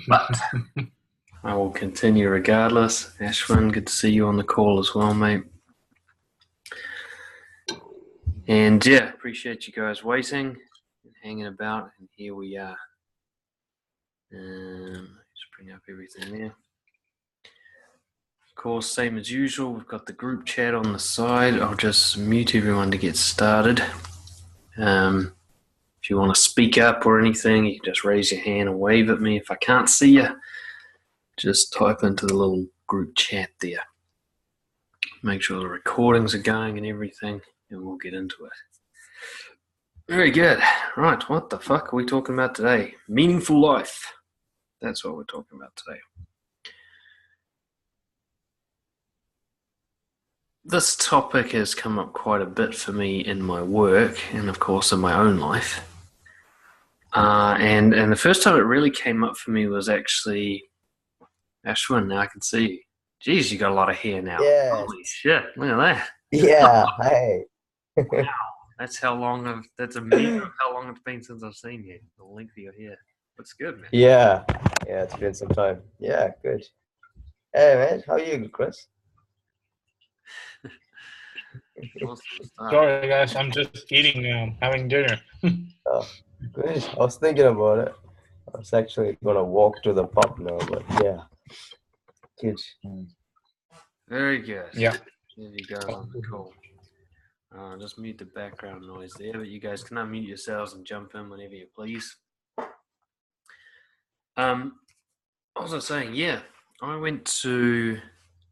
but I will continue regardless. Ashwin, good to see you on the call as well, mate. And yeah, appreciate you guys waiting and hanging about, and here we are. Just bring up everything there. Of course, same as usual, we've got the group chat on the side. I'll just mute everyone to get started. If you want to speak up or anything, you can just raise your hand and wave at me. If I can't see you, just type into the little group chat there. Make sure the recordings are going and everything, and we'll get into it. Very good. Right, what the fuck are we talking about today? Meaningful life. That's what we're talking about today. This topic has come up quite a bit for me in my work and, of course, in my own life. And the first time it really came up for me was actually Ashwin. Now I can see you. Jeez, you got a lot of hair now. Yes. Holy shit! Look at that. Yeah. Hey. Wow, that's how long that's a measure of how long it's been since I've seen you. The length of your hair. Looks good, man. Yeah. Yeah. It's been some time. Yeah. Good. Hey, man. How are you, Chris? Awesome stuff. Sorry, guys. I'm just eating now, having dinner. Oh, good. I was thinking about it. I was actually gonna walk to the pub now, but yeah. Good. Very good. Yeah. There you go on the call. Just mute the background noise there, but you guys can unmute yourselves and jump in whenever you please. What was I saying? Yeah, I went to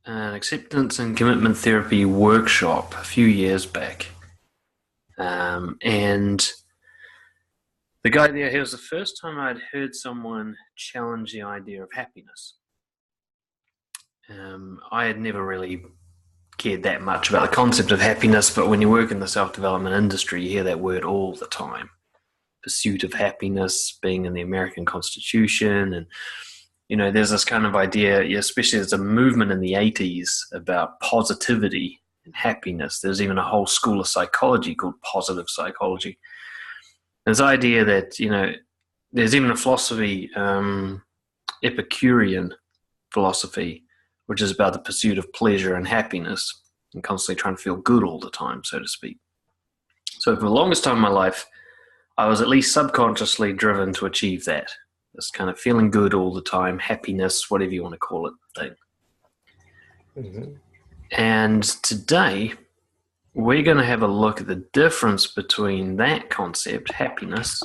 an acceptance and commitment therapy workshop a few years back. And the guy there, it was the first time I'd heard someone challenge the idea of happiness. I had never really cared that much about the concept of happiness, but when you work in the self-development industry, you hear that word all the time. Pursuit of happiness being in the American Constitution, and there's this kind of idea, especially there's a movement in the 80s about positivity and happiness. There's even a whole school of psychology called positive psychology. This idea that, there's even a philosophy, Epicurean philosophy, which is about the pursuit of pleasure and happiness and constantly trying to feel good all the time, so to speak. So for the longest time in my life, I was at least subconsciously driven to achieve that. This kind of feeling good all the time, happiness, whatever you want to call it, thing. Mm-hmm. And today, we're going to have a look at the difference between that concept, happiness,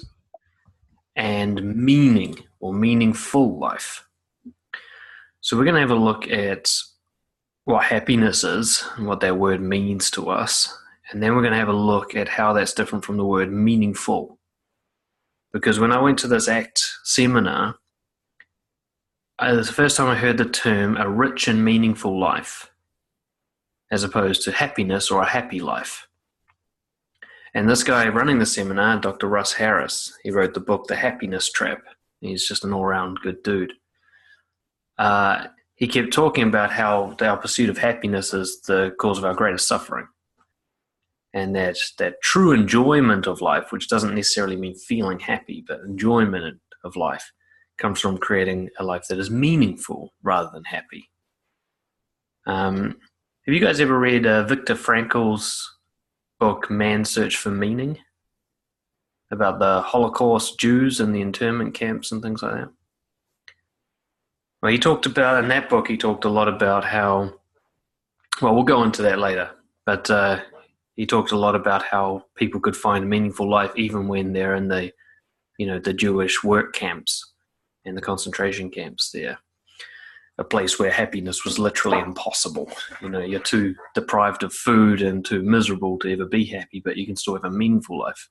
and meaning or meaningful life. So we're going to have a look at what happiness is and what that word means to us. And then we're going to have a look at how that's different from the word meaningful. Because when I went to this ACT seminar, it was the first time I heard the term a rich and meaningful life, as opposed to happiness or a happy life. And this guy running the seminar, Dr. Russ Harris, he wrote the book, The Happiness Trap. He's just an all-round good dude. He kept talking about how our pursuit of happiness is the cause of our greatest suffering. And that true enjoyment of life, which doesn't necessarily mean feeling happy, but enjoyment of life, comes from creating a life that is meaningful rather than happy. Have you guys ever read Viktor Frankl's book, Man's Search for Meaning? About the Holocaust Jews and the internment camps and things like that? Well, in that book, he talked a lot about how, well, we'll go into that later, but he talked a lot about how people could find a meaningful life even when they're in the Jewish work camps and the concentration camps there, a place where happiness was literally impossible. You're too deprived of food and too miserable to ever be happy, but you can still have a meaningful life.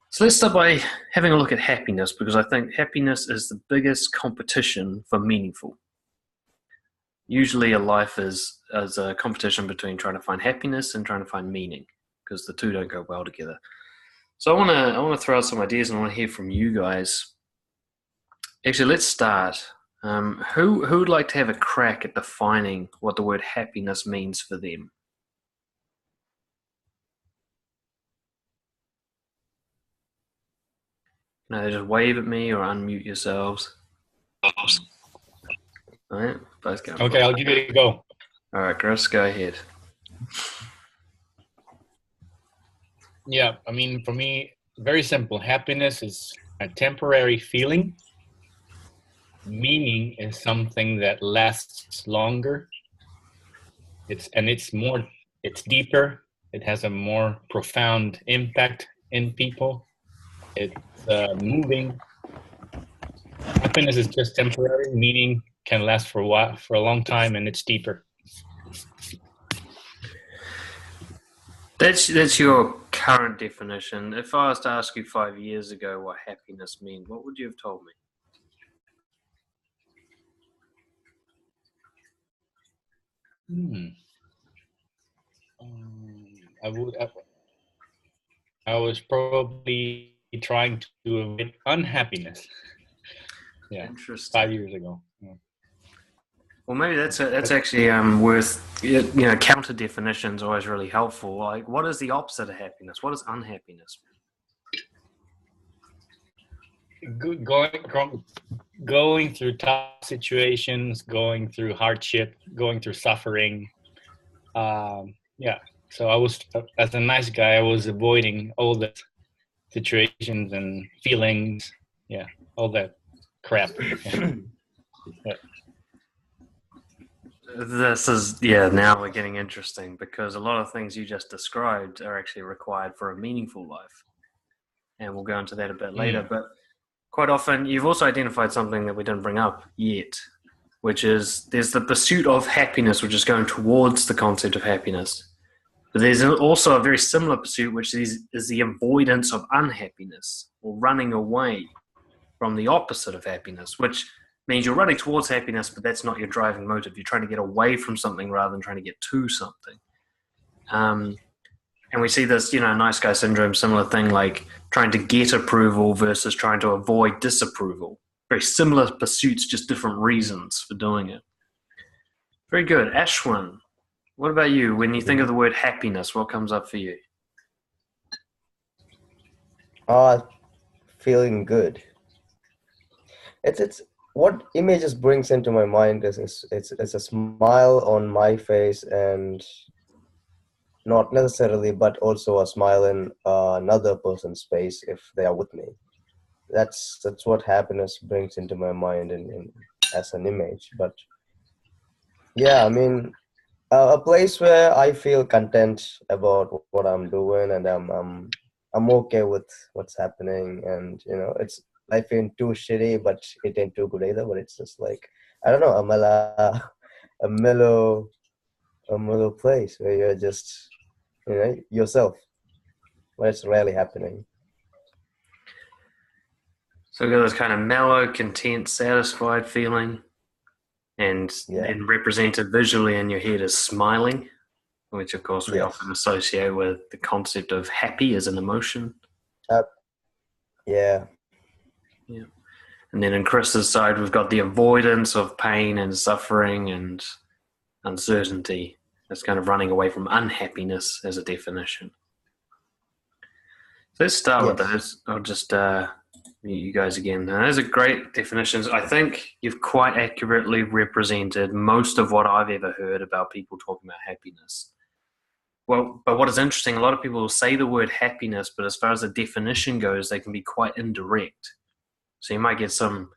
So let's start by having a look at happiness, because I think happiness is the biggest competition for meaningful. Usually a life is a competition between trying to find happiness and trying to find meaning, because the two don't go well together. So I want to throw out some ideas, and I want to hear from you guys. Actually, let's start. Who would like to have a crack at defining what the word happiness means for them? Just wave at me or unmute yourselves. All right, both go. Okay, I'll give it a go. All right, Chris, go ahead. Yeah, I mean, for me, very simple. Happiness is a temporary feeling. Meaning is something that lasts longer. It's deeper. It has a more profound impact in people. It's moving. Happiness is just temporary. Meaning can last for a long time, and it's deeper. That's your current definition. If I was to ask you 5 years ago what happiness meant, what would you have told me? I was probably trying to avoid unhappiness. Yeah, Interesting. 5 years ago. Yeah. Well, maybe that's actually worth, counter definitions are always really helpful. Like, what is the opposite of happiness? What is unhappiness? Going through tough situations, going through hardship, going through suffering. Yeah. So I was, as a nice guy, I was avoiding all the situations and feelings. Yeah, all that crap. Yeah. This is, now we're getting interesting because a lot of things you just described are actually required for a meaningful life. And we'll go into that a bit later. But quite often, you've also identified something that we didn't bring up yet, which is there's the pursuit of happiness, which is going towards the concept of happiness. But there's also a very similar pursuit, which is the avoidance of unhappiness or running away from the opposite of happiness, which means you're running towards happiness, but that's not your driving motive. You're trying to get away from something rather than trying to get to something. And we see this, nice guy syndrome, similar thing, like trying to get approval versus trying to avoid disapproval. Very similar pursuits, just different reasons for doing it. Very good. Ashwin, what about you? When you think of the word happiness, what comes up for you? Feeling good. It's what images brings into my mind is it's a smile on my face, and not necessarily, but also a smile in another person's face if they are with me. That's what happiness brings into my mind in as an image. But yeah, I mean, a place where I feel content about what I'm doing, and I'm okay with what's happening, and it's life ain't too shitty, but it ain't too good either. But it's just like, I don't know, a mellow place where you're just yourself, but it's rarely happening. So we got this kind of mellow, content, satisfied feeling, and then represented visually in your head as smiling, which of course we often associate with the concept of happy as an emotion. Yeah. And then in Chris's side, we've got the avoidance of pain and suffering and uncertainty. It's kind of running away from unhappiness as a definition. So let's start with those. I'll just you guys again. Now, those are great definitions. I think you've quite accurately represented most of what I've ever heard about people talking about happiness. Well, but what is interesting, a lot of people will say the word happiness, but as far as the definition goes, they can be quite indirect. So you might get some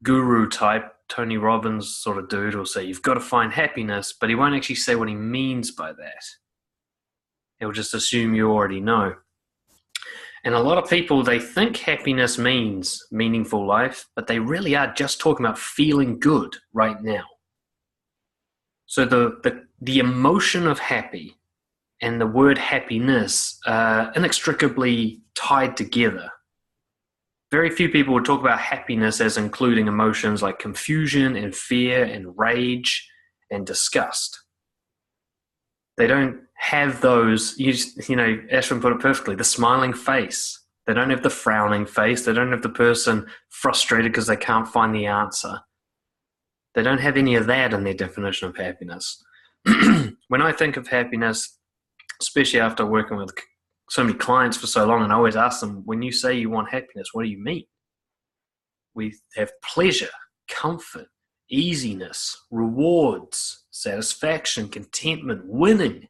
guru type, Tony Robbins sort of dude who'll say, you've got to find happiness, but he won't actually say what he means by that. He'll just assume you already know. And a lot of people, they think happiness means meaningful life, but they really are just talking about feeling good right now. So the emotion of happy and the word happiness are inextricably tied together. Very few people would talk about happiness as including emotions like confusion and fear and rage and disgust. They don't have those, Ashwin put it perfectly, the smiling face. They don't have the frowning face. They don't have the person frustrated because they can't find the answer. They don't have any of that in their definition of happiness. When I think of happiness, especially after working with so many clients for so long, and I always ask them, when you say you want happiness, what do you mean? We have pleasure. comfort, easiness, rewards, satisfaction, contentment, winning,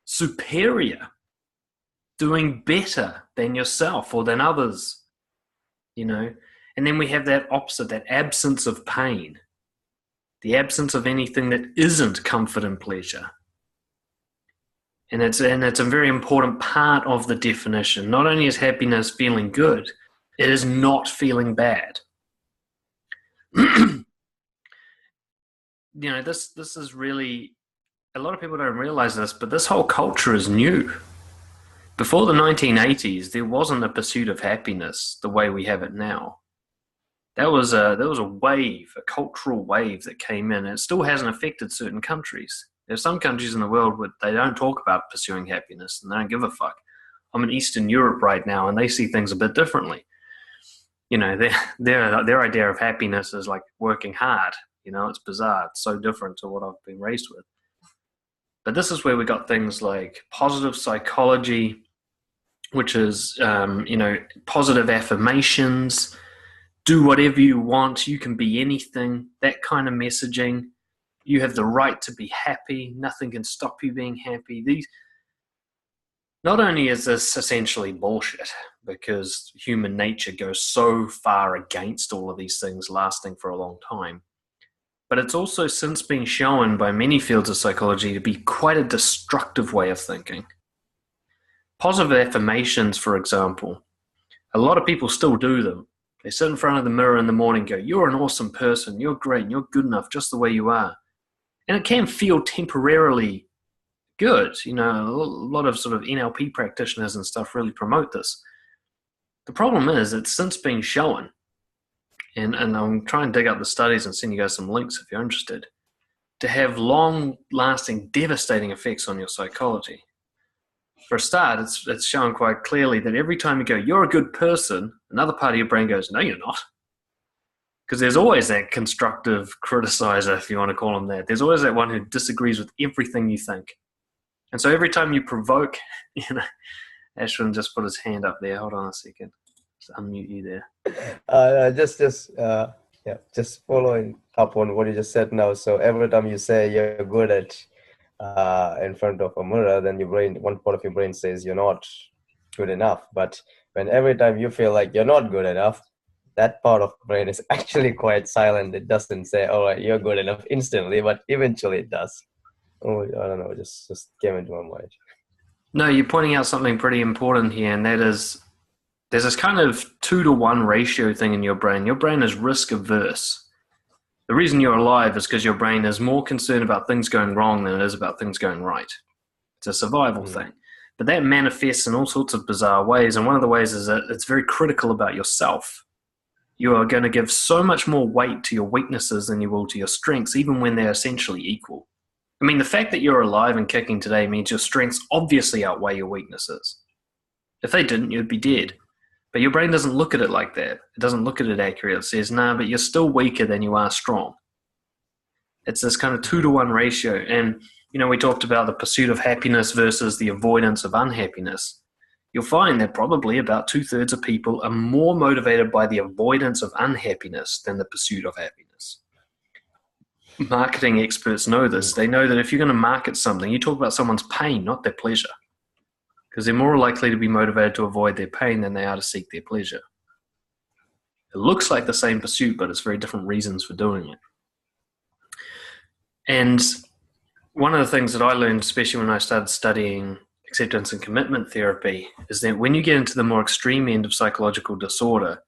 superior, doing better than yourself or than others, you know. And then we have that opposite, that absence of pain, the absence of anything that isn't comfort and pleasure. And it's a very important part of the definition. Not only is happiness feeling good, it is not feeling bad. This is really, a lot of people don't realize this, but this whole culture is new. Before the 1980s, there wasn't a pursuit of happiness the way we have it now. There was a wave, a cultural wave that came in, and it still hasn't affected certain countries. There's some countries in the world where they don't talk about pursuing happiness and they don't give a fuck. I'm in Eastern Europe right now, and they see things a bit differently. Their idea of happiness is like working hard. It's bizarre. It's so different to what I've been raised with. But this is where we got things like positive psychology, which is, positive affirmations, do whatever you want, you can be anything, that kind of messaging. You have the right to be happy. Nothing can stop you being happy. Not only is this essentially bullshit, because human nature goes so far against all of these things lasting for a long time, but it's also since been shown by many fields of psychology to be quite a destructive way of thinking. Positive affirmations, for example, a lot of people still do them. They sit in front of the mirror in the morning and go, you're an awesome person, you're great, you're good enough just the way you are. And it can feel temporarily good. A lot of sort of NLP practitioners and stuff really promote this. The problem is it's since been shown, and I'm trying to dig up the studies and send you guys some links if you're interested, to have long-lasting, devastating effects on your psychology. For a start, it's shown quite clearly that every time you go, you're a good person, another part of your brain goes, no, you're not. Because there's always that constructive criticizer, if you want to call him that. There's always that one who disagrees with everything you think. And so every time you provoke, Ashwin just put his hand up there. Hold on a second. Just unmute you there. Just following up on what you just said now. So every time you say you're good at in front of a mirror, then one part of your brain says you're not good enough. But when every time you feel like you're not good enough, that part of the brain is actually quite silent. It doesn't say, all right, you're good enough instantly, but eventually it does. Oh, I don't know, just came into my mind. No, you're pointing out something pretty important here, and that is there's this kind of 2-to-1 ratio thing in your brain. Your brain is risk averse. The reason you're alive is because your brain is more concerned about things going wrong than it is about things going right. It's a survival thing. But that manifests in all sorts of bizarre ways, and one of the ways is that it's very critical about yourself. You are going to give so much more weight to your weaknesses than you will to your strengths, even when they're essentially equal. I mean, the fact that you're alive and kicking today means your strengths obviously outweigh your weaknesses. If they didn't, you'd be dead. But your brain doesn't look at it like that. It doesn't look at it accurately. It says, nah, but you're still weaker than you are strong. It's this kind of 2-to-1 ratio. And, we talked about the pursuit of happiness versus the avoidance of unhappiness. You'll find that probably about 2/3 of people are more motivated by the avoidance of unhappiness than the pursuit of happiness. Marketing experts know this. They know that if you're going to market something, you talk about someone's pain, not their pleasure, because they're more likely to be motivated to avoid their pain than they are to seek their pleasure. It looks like the same pursuit, but it's very different reasons for doing it. And one of the things that I learned, especially when I started studying acceptance and commitment therapy, is that when you get into the more extreme end of psychological disorder,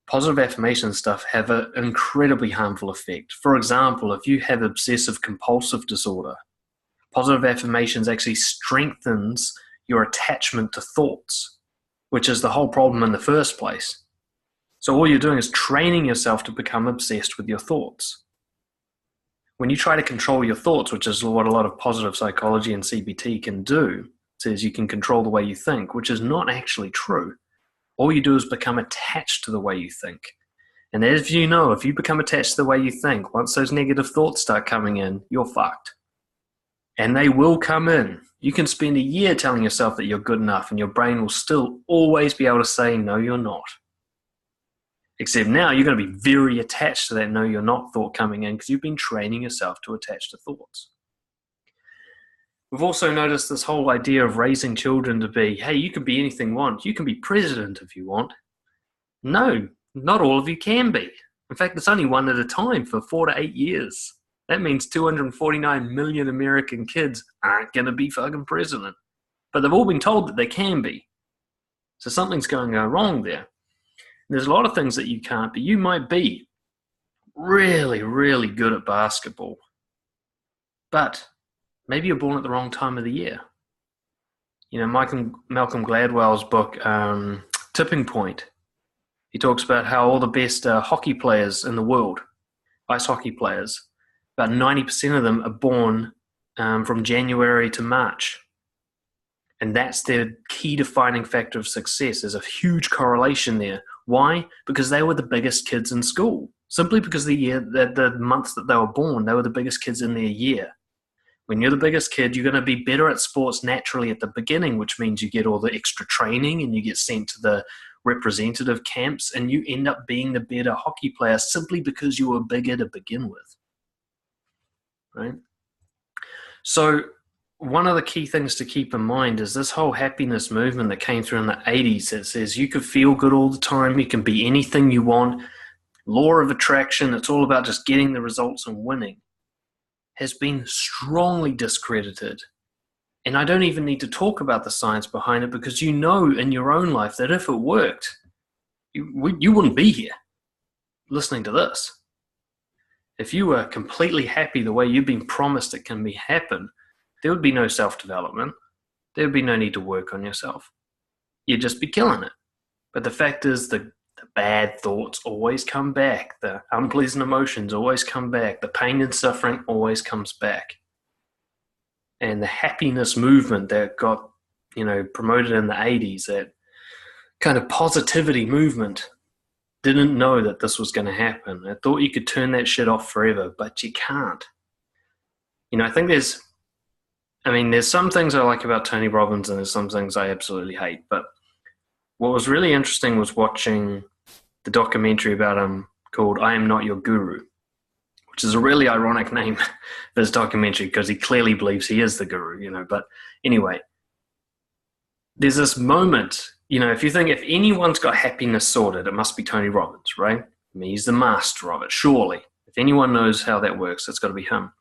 positive affirmation stuff have an incredibly harmful effect. For example, if you have obsessive compulsive disorder, positive affirmations actually strengthens your attachment to thoughts, which is the whole problem in the first place. So all you're doing is training yourself to become obsessed with your thoughts. When you try to control your thoughts, which is what a lot of positive psychology and CBT can do, says you can control the way you think, which is not actually true. All you do is become attached to the way you think. And as you know, if you become attached to the way you think, once those negative thoughts start coming in, you're fucked. And they will come in. You can spend a year telling yourself that you're good enough, and your brain will still always be able to say, no, you're not. Except now you're going to be very attached to that no, you're not thought coming in because you've been training yourself to attach to thoughts. We've also noticed this whole idea of raising children to be, hey, you can be anything you want. You can be president if you want. No, not all of you can be. In fact, it's only one at a time for 4 to 8 years. That means 249 million American kids aren't going to be fucking president. But they've all been told that they can be. So something's going to go wrong there. There's a lot of things that you can't be. You might be really, really good at basketball, but maybe you're born at the wrong time of the year. You know, Malcolm Gladwell's book, Tipping Point, he talks about how all the best hockey players in the world, ice hockey players, about 90% of them are born from January to March. And that's their key defining factor of success. There's a huge correlation there. Why? Because they were the biggest kids in school. Simply because the months that they were born, they were the biggest kids in their year. When you're the biggest kid, you're going to be better at sports naturally at the beginning, which means you get all the extra training and you get sent to the representative camps and you end up being the better hockey player simply because you were bigger to begin with. Right? So one of the key things to keep in mind is this whole happiness movement that came through in the 80s that says you can feel good all the time, you can be anything you want, law of attraction, it's all about just getting the results and winning, has been strongly discredited. And I don't even need to talk about the science behind it because you know in your own life that if it worked, you wouldn't be here listening to this. If you were completely happy the way you've been promised it can happen, there would be no self-development. There would be no need to work on yourself. You'd just be killing it. But the fact is the bad thoughts always come back. The unpleasant emotions always come back. The pain and suffering always comes back. And the happiness movement that got, promoted in the 80s, that kind of positivity movement, didn't know that this was going to happen. I thought you could turn that shit off forever, but you can't. I think there's some things I like about Tony Robbins and there's some things I absolutely hate. But what was really interesting was watching the documentary about him called I Am Not Your Guru, which is a really ironic name for this documentary because he clearly believes he is the guru, But anyway, there's this moment, if you think if anyone's got happiness sorted, it must be Tony Robbins, right? He's the master of it, surely. If anyone knows how that works, it's got to be him.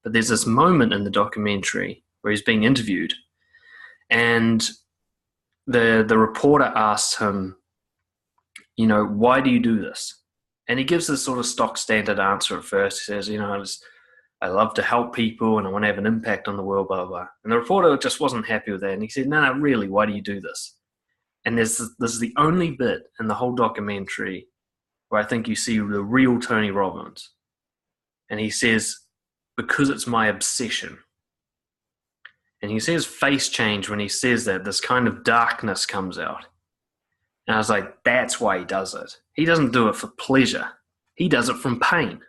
But there's this moment in the documentary where he's being interviewed and the reporter asks him, why do you do this? And he gives this sort of stock standard answer at first. He says, I love to help people and I want to have an impact on the world, blah, blah, blah. And the reporter just wasn't happy with that. And he said, no, really, why do you do this? And this is the only bit in the whole documentary where I think you see the real Tony Robbins. And he says, because it's my obsession. And you see his face change when he says that. This kind of darkness comes out. And I was like, that's why he does it. He doesn't do it for pleasure. He does it from pain.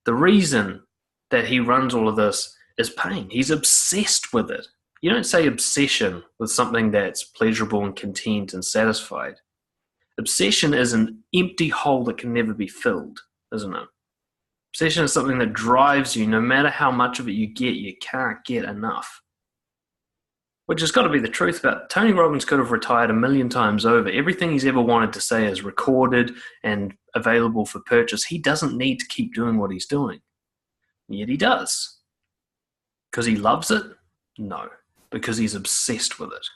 The reason that he runs all of this is pain. He's obsessed with it. You don't say obsession with something that's pleasurable and content and satisfied. Obsession is an empty hole that can never be filled, isn't it? Obsession is something that drives you. No matter how much of it you get, you can't get enough. Which has got to be the truth about Tony Robbins could have retired 1 million times over. Everything he's ever wanted to say is recorded and available for purchase. He doesn't need to keep doing what he's doing. Yet he does. Because he loves it? No. Because he's obsessed with it.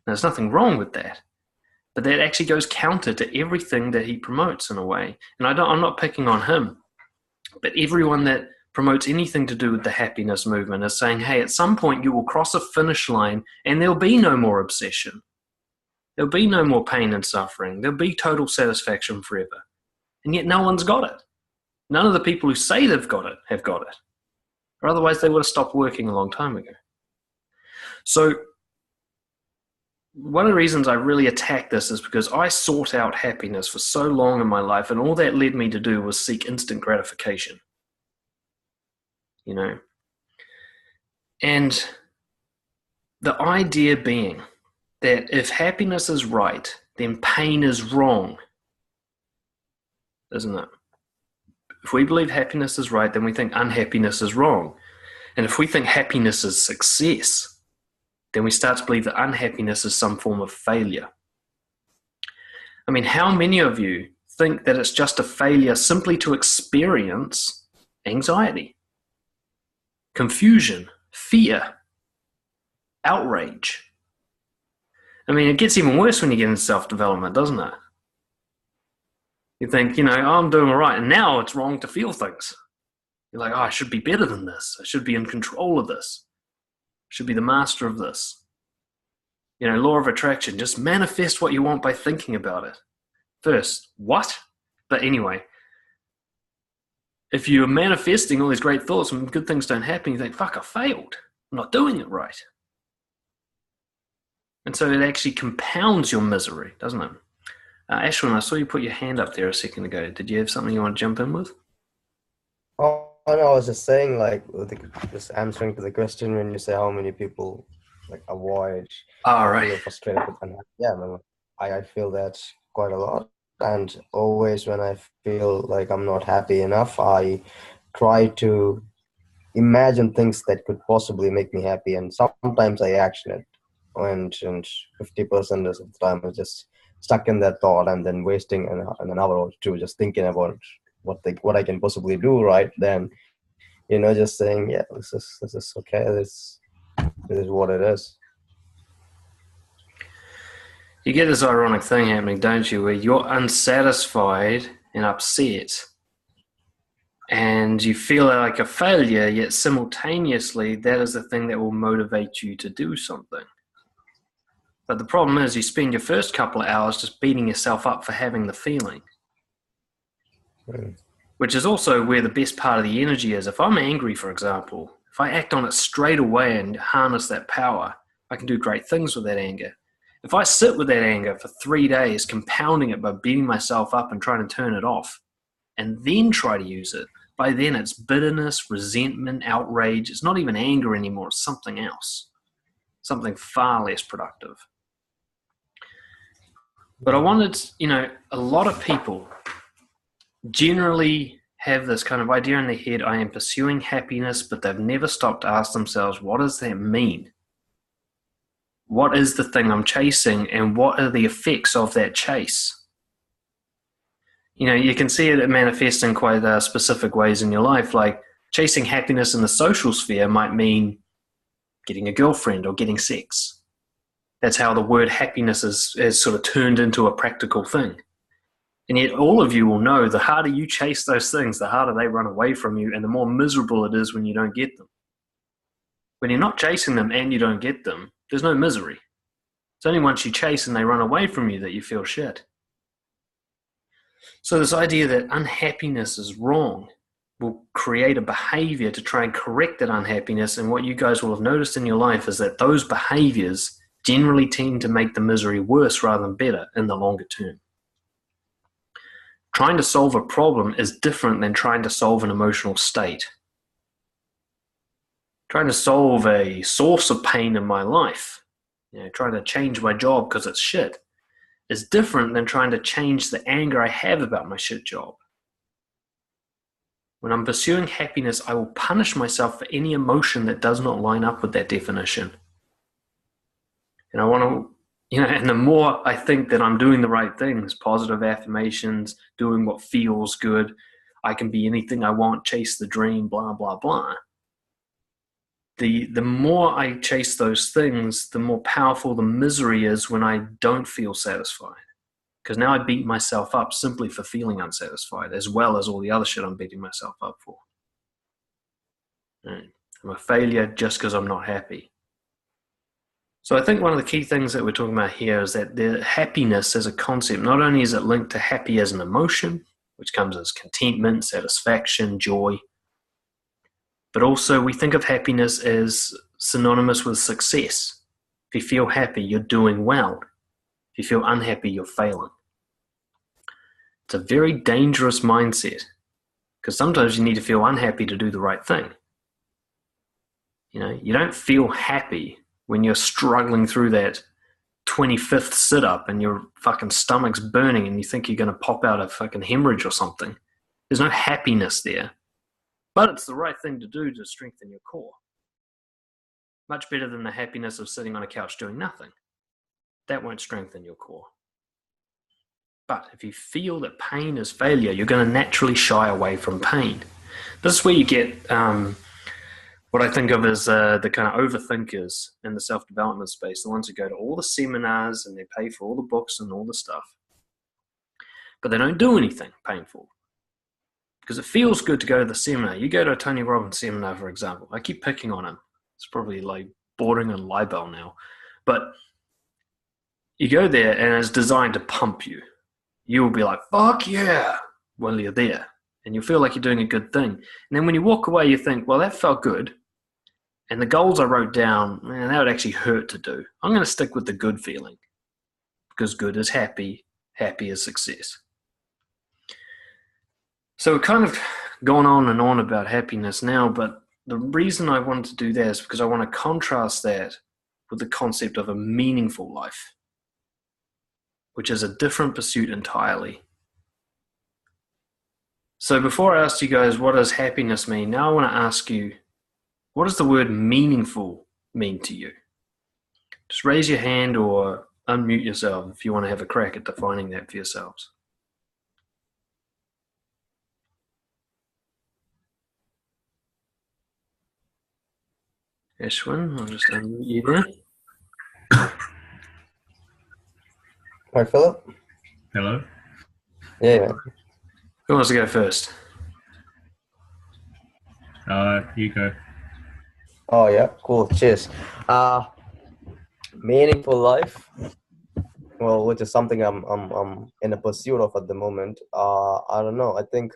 Now, there's nothing wrong with that. But that actually goes counter to everything that he promotes in a way. And I'm not picking on him. But everyone that promotes anything to do with the happiness movement is saying, hey, at some point you will cross a finish line and there'll be no more obsession. There'll be no more pain and suffering. There'll be total satisfaction forever. And yet no one's got it. None of the people who say they've got it have got it. Or otherwise they would have stopped working a long time ago. So one of the reasons I really attack this is because I sought out happiness for so long in my life, and all that led me to do was seek instant gratification. And the idea being that if happiness is right, then pain is wrong. isn't it? If we believe happiness is right, then we think unhappiness is wrong. And if we think happiness is success, then we start to believe that unhappiness is some form of failure. I mean, how many of you think that it's just a failure simply to experience anxiety, confusion, fear, outrage? I mean, it gets even worse when you get into self-development, doesn't it? You think, oh, I'm doing all right, and now it's wrong to feel things. You're like, oh, I should be better than this. I should be in control of this. I should be the master of this. Law of attraction, just manifest what you want by thinking about it. First, what? But anyway, if you're manifesting all these great thoughts and good things don't happen, you think, fuck, I failed. I'm not doing it right. And so it actually compounds your misery, doesn't it? Ashwin, I saw you put your hand up there a second ago. Did you have something you want to jump in with? Oh, no, I was just saying, just answering to the question when you say how many people avoid. All right. Feel frustrated with unhappy. Yeah, I feel that quite a lot. And always when I feel like I'm not happy enough, I try to imagine things that could possibly make me happy. And sometimes I action it. And 50% of the time I'm just stuck in that thought and then wasting an hour or two just thinking about what I can possibly do right then, just saying, yeah, this is okay, this is what it is. You get this ironic thing happening, don't you, where you're unsatisfied and upset and you feel like a failure, yet simultaneously that is the thing that will motivate you to do something. But the problem is you spend your first couple of hours just beating yourself up for having the feeling. Which is also where the best part of the energy is. If I'm angry, for example, if I act on it straight away and harness that power, I can do great things with that anger. If I sit with that anger for 3 days, compounding it by beating myself up and trying to turn it off, and then try to use it, by then it's bitterness, resentment, outrage. It's not even anger anymore. It's something else, something far less productive. But I wanted, a lot of people generally have this kind of idea in their head, I am pursuing happiness, but they've never stopped to ask themselves, what does that mean? What is the thing I'm chasing, and what are the effects of that chase? You can see it manifest in quite specific ways in your life, like chasing happiness in the social sphere might mean getting a girlfriend or getting sex. That's how the word happiness is sort of turned into a practical thing. And yet all of you will know the harder you chase those things, the harder they run away from you, and the more miserable it is when you don't get them. When you're not chasing them and you don't get them, there's no misery. It's only once you chase and they run away from you that you feel shit. So this idea that unhappiness is wrong will create a behavior to try and correct that unhappiness, and what you guys will have noticed in your life is that those behaviors generally tend to make the misery worse rather than better in the longer term. Trying to solve a problem is different than trying to solve an emotional state. Trying to solve a source of pain in my life, trying to change my job because it's shit, is different than trying to change the anger I have about my shit job. When I'm pursuing happiness, I will punish myself for any emotion that does not line up with that definition. And I want to, and the more I think that I'm doing the right things, positive affirmations, doing what feels good, I can be anything I want, chase the dream, blah, blah, blah. The more I chase those things, the more powerful the misery is when I don't feel satisfied. Because now I beat myself up simply for feeling unsatisfied, as well as all the other shit I'm beating myself up for. I'm a failure just because I'm not happy. So I think one of the key things that we're talking about here is that the happiness as a concept, not only is it linked to happy as an emotion, which comes as contentment, satisfaction, joy, but also we think of happiness as synonymous with success. If you feel happy, you're doing well. If you feel unhappy, you're failing. It's a very dangerous mindset, because sometimes you need to feel unhappy to do the right thing. You don't feel happy when you're struggling through that 25th sit up and your fucking stomach's burning and you think you're going to pop out a fucking hemorrhage or something. There's no happiness there. But it's the right thing to do to strengthen your core. Much better than the happiness of sitting on a couch doing nothing. That won't strengthen your core. But if you feel that pain is failure, you're going to naturally shy away from pain. This is where you get what I think of as the kind of overthinkers in the self-development space, the ones who go to all the seminars and they pay for all the books and all the stuff, but they don't do anything painful. Because it feels good to go to the seminar. You go to a Tony Robbins seminar, for example. I keep picking on him. It's probably like bordering on libel now. But you go there and it's designed to pump you. You will be like, fuck yeah, while you're there. And you feel like you're doing a good thing. And then when you walk away, you think, well, that felt good. And the goals I wrote down, man, that would actually hurt to do. I'm going to stick with the good feeling. Because good is happy, happy is success. So we're kind of gone on and on about happiness now, but the reason I wanted to do that is because I want to contrast that with the concept of a meaningful life, which is a different pursuit entirely. So before I asked you guys, what does happiness mean? Now I want to ask you, what does the word meaningful mean to you? Just raise your hand or unmute yourself if you want to have a crack at defining that for yourselves. Ashwin, I'll just unmute you there. Hi, Philip. Hello. Yeah. Who wants to go first? You go. Oh yeah, cool. Cheers. Meaningful life. Well, which is something I'm in a pursuit of at the moment. I don't know. I think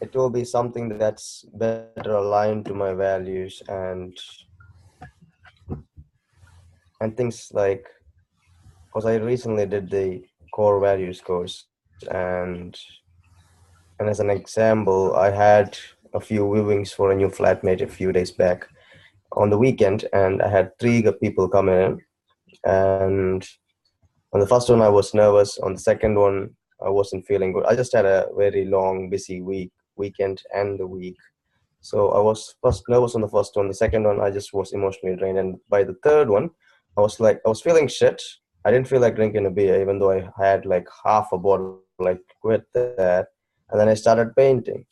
it will be something that's better aligned to my values and things like, because I recently did the core values course, and as an example, I had a few viewings for a new flatmate a few days back on the weekend, and I had 3 people come in. And on the first one, I was nervous. On the second one, I wasn't feeling good. I just had a very long, busy weekend and the week. So I was first nervous on the first one. The second one, I just was emotionally drained. And by the third one, I was feeling shit. I didn't feel like drinking a beer, even though I had like half a bottle. I quit that. And then I started painting.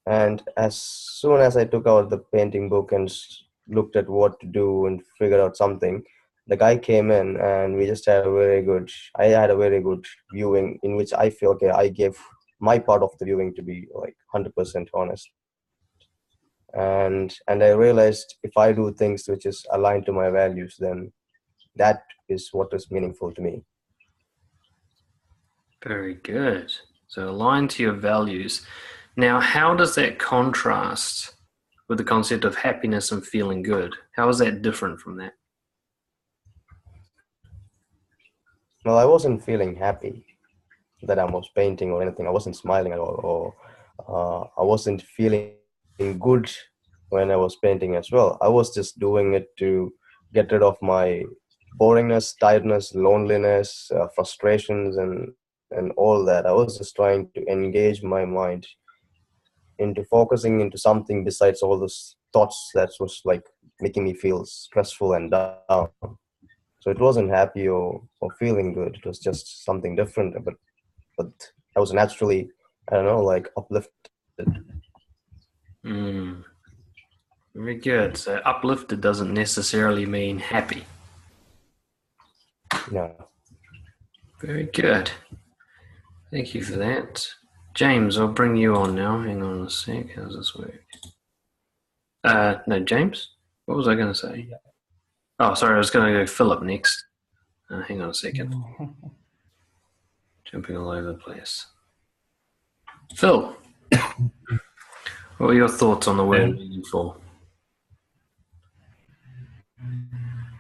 And as soon as I took out the painting book and looked at what to do and figured out something, the guy came in and we just had I had a very good viewing in which I feel, okay, I gave my part of the viewing to be like 100% honest. And I realized if I do things which is aligned to my values, then that is what is meaningful to me. Very good. So aligned to your values. Now, how does that contrast with the concept of happiness and feeling good? How is that different from that? Well, I wasn't feeling happy that I was painting or anything. I wasn't smiling at all, or I wasn't feeling good when I was painting as well. I was just doing it to get rid of my boringness, tiredness, loneliness, frustrations, and all that. I was just trying to engage my mind into focusing into something besides all those thoughts that was like making me feel stressful and down. So it wasn't happy or feeling good. It was just something different. But I was naturally, I don't know, like uplifted. Very good. So uplifted doesn't necessarily mean happy. No. Very good. Thank you for that. James, I'll bring you on now. Hang on a sec. How's this work? No, James? What was I going to say? Oh, sorry. I was going to go Philip next. Hang on a second. Jumping all over the place. Phil, what were your thoughts on the word meaningful?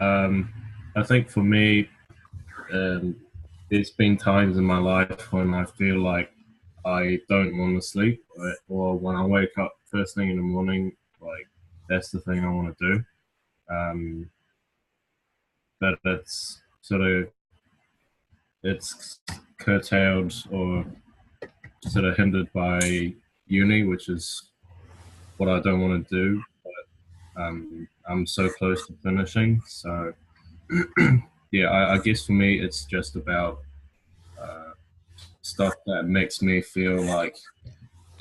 I think for me, there's been times in my life when I feel like I don't want to sleep, or when I wake up first thing in the morning, like that's the thing I want to do. but it's sort of it's curtailed or sort of hindered by uni, which is what I don't want to do. But I'm so close to finishing, so yeah, I guess for me it's just about stuff that makes me feel like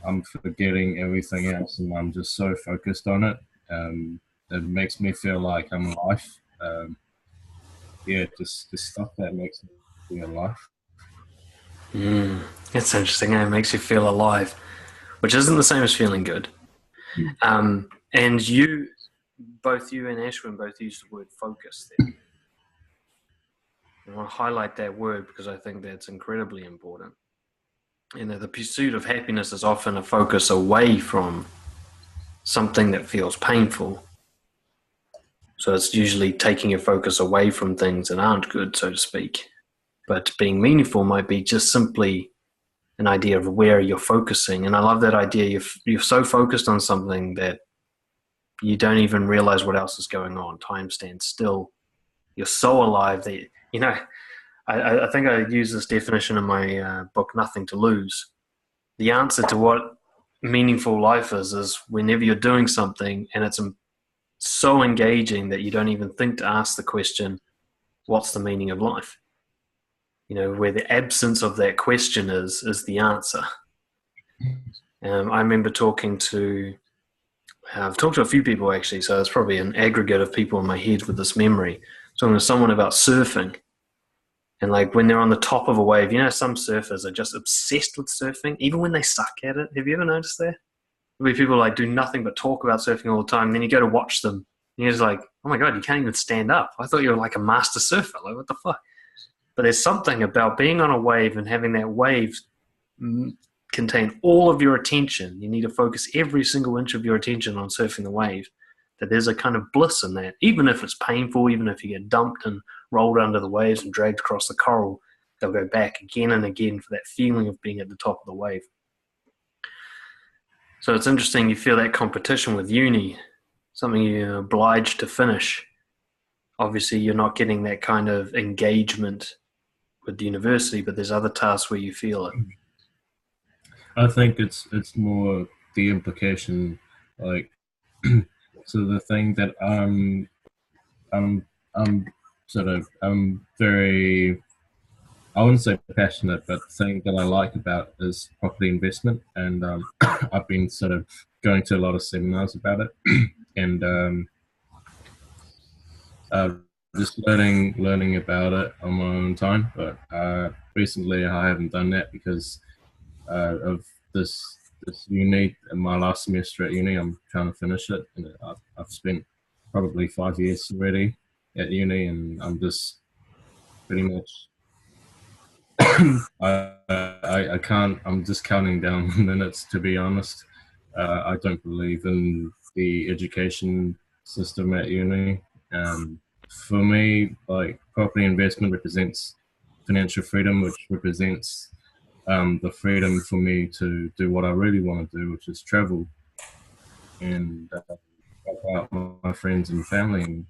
I'm forgetting everything else, and I'm just so focused on it. It makes me feel like I'm alive. Yeah, just stuff that makes me feel alive. It's interesting. It makes you feel alive, which isn't the same as feeling good. And both you and Ashwin both used the word focus there. I want to highlight that word because I think that's incredibly important. The pursuit of happiness is often a focus away from something that feels painful. So it's usually taking your focus away from things that aren't good, so to speak. But being meaningful might be just simply an idea of where you're focusing. And I love that idea. You're so focused on something that you don't even realize what else is going on. Time stands still. You're so alive that, I think I use this definition in my book, Nothing to Lose. The answer to what meaningful life is whenever you're doing something and it's so engaging that you don't even think to ask the question, what's the meaning of life? Where the absence of that question is the answer. I remember I've talked to a few people actually, so it's probably an aggregate of people in my head with this memory. Talking to someone about surfing. And like when they're on the top of a wave, some surfers are just obsessed with surfing, even when they suck at it. Have you ever noticed that? Where people like do nothing but talk about surfing all the time. And then you go to watch them, and you're just like, oh my God, you can't even stand up. I thought you were like a master surfer. Like, what the fuck? But there's something about being on a wave and having that wave contain all of your attention. You need to focus every single inch of your attention on surfing the wave. That there's a kind of bliss in that. Even if it's painful, even if you get dumped and rolled under the waves and dragged across the coral, they'll go back again and again for that feeling of being at the top of the wave. So it's interesting, you feel that competition with uni, something you're obliged to finish. Obviously, you're not getting that kind of engagement with the university, but there's other tasks where you feel it. I think it's more the implication, like, so the thing that I'm very, I wouldn't say passionate, but the thing that I like about is property investment, and I've been sort of going to a lot of seminars about it, and just learning about it on my own time. But recently, I haven't done that because of this uni. In my last semester at uni, I'm trying to finish it, and I've spent probably 5 years already at uni, and I'm just pretty much I can't. I'm just counting down minutes, to be honest. I don't believe in the education system at uni. For me, like, property investment represents financial freedom, which represents the freedom for me to do what I really want to do, which is travel and help out my friends and family and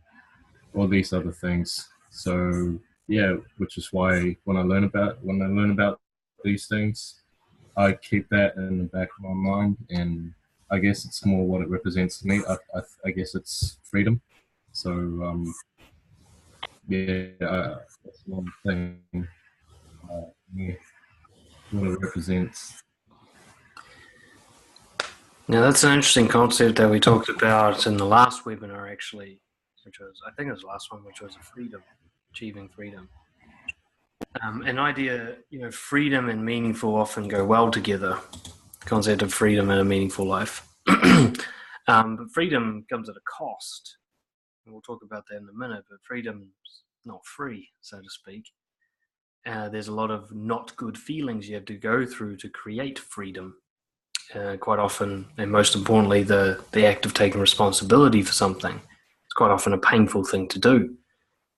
all these other things. So yeah, which is why when I learn about these things, I keep that in the back of my mind, and I guess it's more what it represents to me. I guess it's freedom. So that's one thing. Yeah, what it represents. Now, that's an interesting concept that we talked about in the last webinar, actually, which was, I think it was the last one, which was achieving freedom. An idea, freedom and meaningful often go well together. The concept of freedom and a meaningful life. But freedom comes at a cost. And we'll talk about that in a minute, but freedom's not free, so to speak. There's a lot of not good feelings you have to go through to create freedom. Quite often, and most importantly, the act of taking responsibility for something. It's quite often a painful thing to do,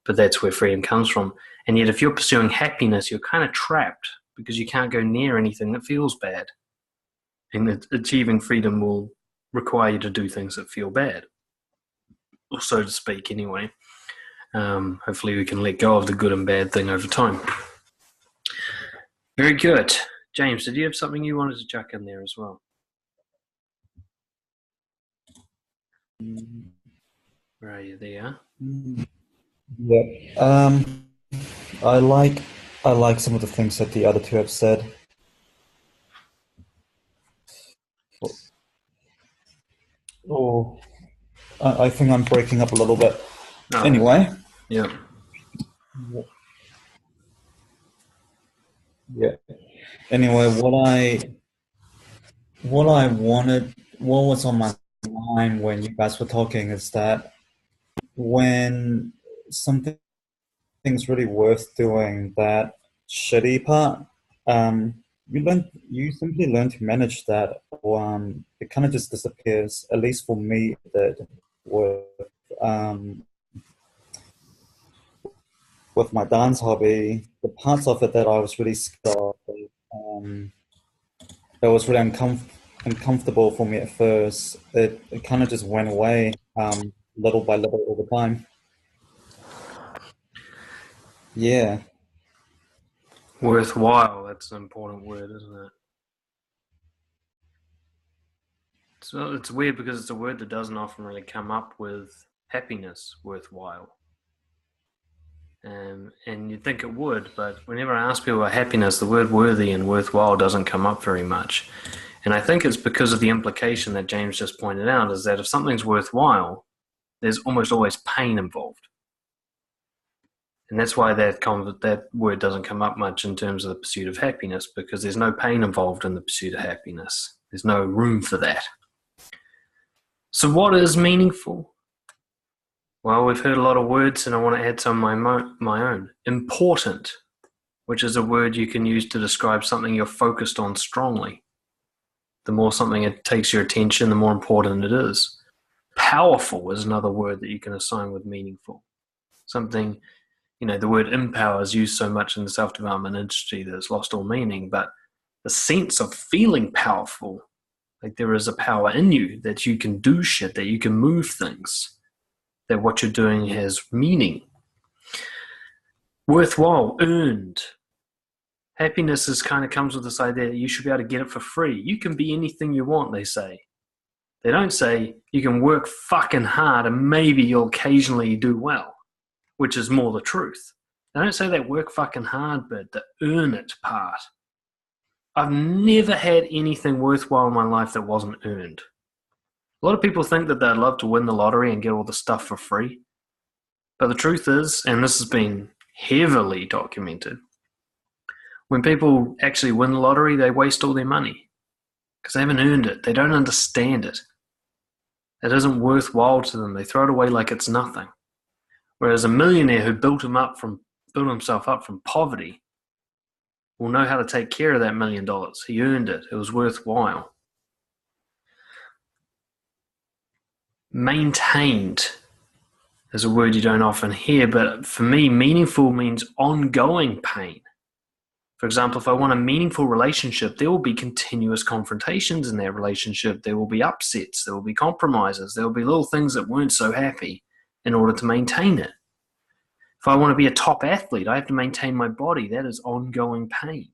but that's where freedom comes from. And yet if you're pursuing happiness, you're kind of trapped because you can't go near anything that feels bad. And achieving freedom will require you to do things that feel bad, or so to speak anyway. Hopefully we can let go of the good and bad thing over time. Very good. James, did you have something you wanted to chuck in there as well? Where are you? There. Yeah. I like some of the things that the other two have said. Oh, I think I'm breaking up a little bit. Oh, Anyway. yeah. Yeah. Anyway, what was on my mind when you guys were talking is that when something's really worth doing, that shitty part, you simply learn to manage that, or it kind of just disappears. At least for me, that with my dance hobby, the parts of it that I was really scared of, that was really uncomfortable for me at first, it kind of just went away little by little over time. Yeah. Worthwhile, that's an important word, isn't it? So it's weird because it's a word that doesn't often really come up with happiness, worthwhile. And you'd think it would, but whenever I ask people about happiness, the word worthy and worthwhile doesn't come up very much. And I think it's because of the implication that James just pointed out, is that if something's worthwhile, there's almost always pain involved. And that's why that word doesn't come up much in terms of the pursuit of happiness, because there's no pain involved in the pursuit of happiness. There's no room for that. So what is meaningful? Well, we've heard a lot of words, and I want to add some of my own. Important, which is a word you can use to describe something you're focused on strongly. The more something it takes your attention, the more important it is. Powerful is another word that you can assign with meaningful. Something, the word empower is used so much in the self-development industry that it's lost all meaning, but the sense of feeling powerful, like there is a power in you, that you can do shit, that you can move things, that what you're doing has meaning. Worthwhile, earned. Happiness comes with this idea that you should be able to get it for free. You can be anything you want, they say. They don't say you can work fucking hard and maybe you'll occasionally do well, which is more the truth. They don't say that work fucking hard bit, the earn it part. I've never had anything worthwhile in my life that wasn't earned. A lot of people think that they'd love to win the lottery and get all the stuff for free. But the truth is, and this has been heavily documented, when people actually win the lottery, they waste all their money because they haven't earned it. They don't understand it. It isn't worthwhile to them. They throw it away like it's nothing. Whereas a millionaire who built himself up from poverty will know how to take care of that $1 million. He earned it. It was worthwhile. Maintained is a word you don't often hear, but for me, meaningful means ongoing pain. For example, if I want a meaningful relationship, there will be continuous confrontations in that relationship. There will be upsets. There will be compromises. There will be little things that weren't so happy in order to maintain it. If I want to be a top athlete, I have to maintain my body. That is ongoing pain.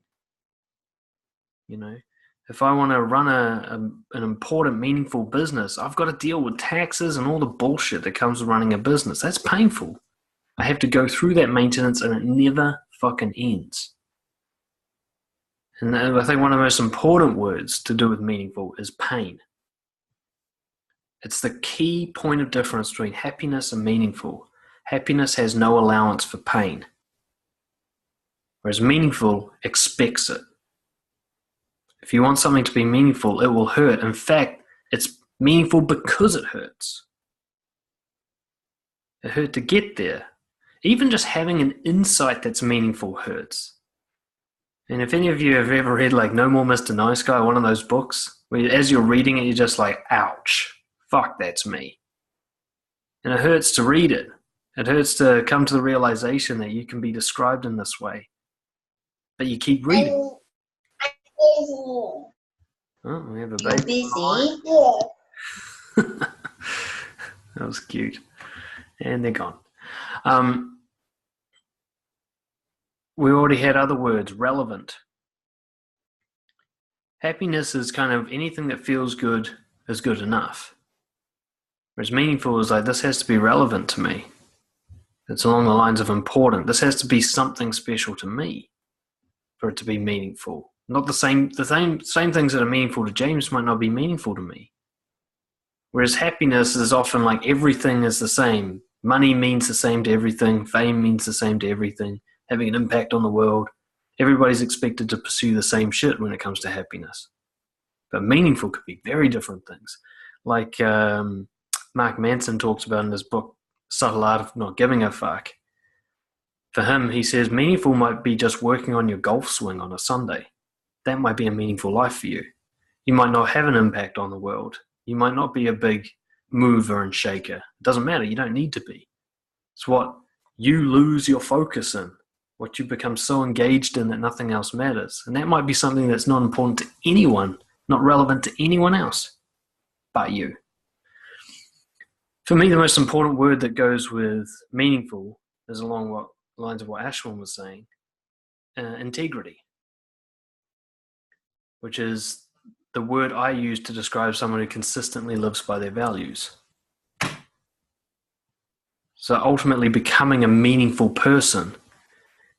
If I want to run an important, meaningful business, I've got to deal with taxes and all the bullshit that comes with running a business. That's painful. I have to go through that maintenance and it never fucking ends. And I think one of the most important words to do with meaningful is pain. It's the key point of difference between happiness and meaningful. Happiness has no allowance for pain, whereas meaningful expects it. If you want something to be meaningful, it will hurt. In fact, it's meaningful because it hurts. It hurt to get there. Even just having an insight that's meaningful hurts. And if any of you have ever read No More Mr. Nice Guy, one of those books, where as you're reading it, you're just like, ouch, fuck, that's me. And it hurts to read it. It hurts to come to the realization that you can be described in this way. But you keep reading. Oh, we have a baby. Busy? That was cute. And they're gone. We already had other words, relevant. Happiness is kind of anything that feels good is good enough. Whereas meaningful is like, this has to be relevant to me. It's along the lines of important. This has to be something special to me for it to be meaningful. Not the same things that are meaningful to James might not be meaningful to me. Whereas happiness is often like everything is the same. Money means the same to everything. Fame means the same to everything. Having an impact on the world. Everybody's expected to pursue the same shit when it comes to happiness. But meaningful could be very different things. Like Mark Manson talks about in his book, Subtle Art of Not Giving a Fuck. For him, he says meaningful might be just working on your golf swing on a Sunday. That might be a meaningful life for you. You might not have an impact on the world. You might not be a big mover and shaker. It doesn't matter. You don't need to be. It's what you lose your focus in, what you become so engaged in that nothing else matters. And that might be something that's not important to anyone, not relevant to anyone else but you. For me, the most important word that goes with meaningful is along what lines of what Ashwin was saying, integrity, which is the word I use to describe someone who consistently lives by their values. So ultimately becoming a meaningful person.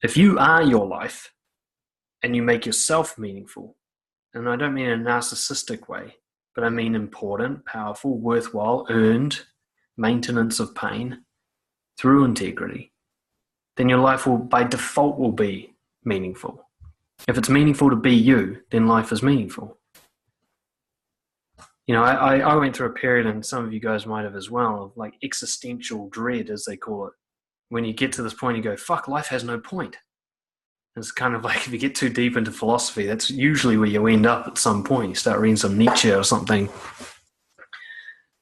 If you are your life and you make yourself meaningful, and I don't mean in a narcissistic way, but I mean important, powerful, worthwhile, earned, maintenance of pain through integrity, then your life will, by default, will be meaningful. If it's meaningful to be you, then life is meaningful. You know, I went through a period, and some of you guys might have as well, of like existential dread, as they call it. When you get to this point, you go, fuck, life has no point. It's kind of like if you get too deep into philosophy, that's usually where you end up at some point. You start reading some Nietzsche or something,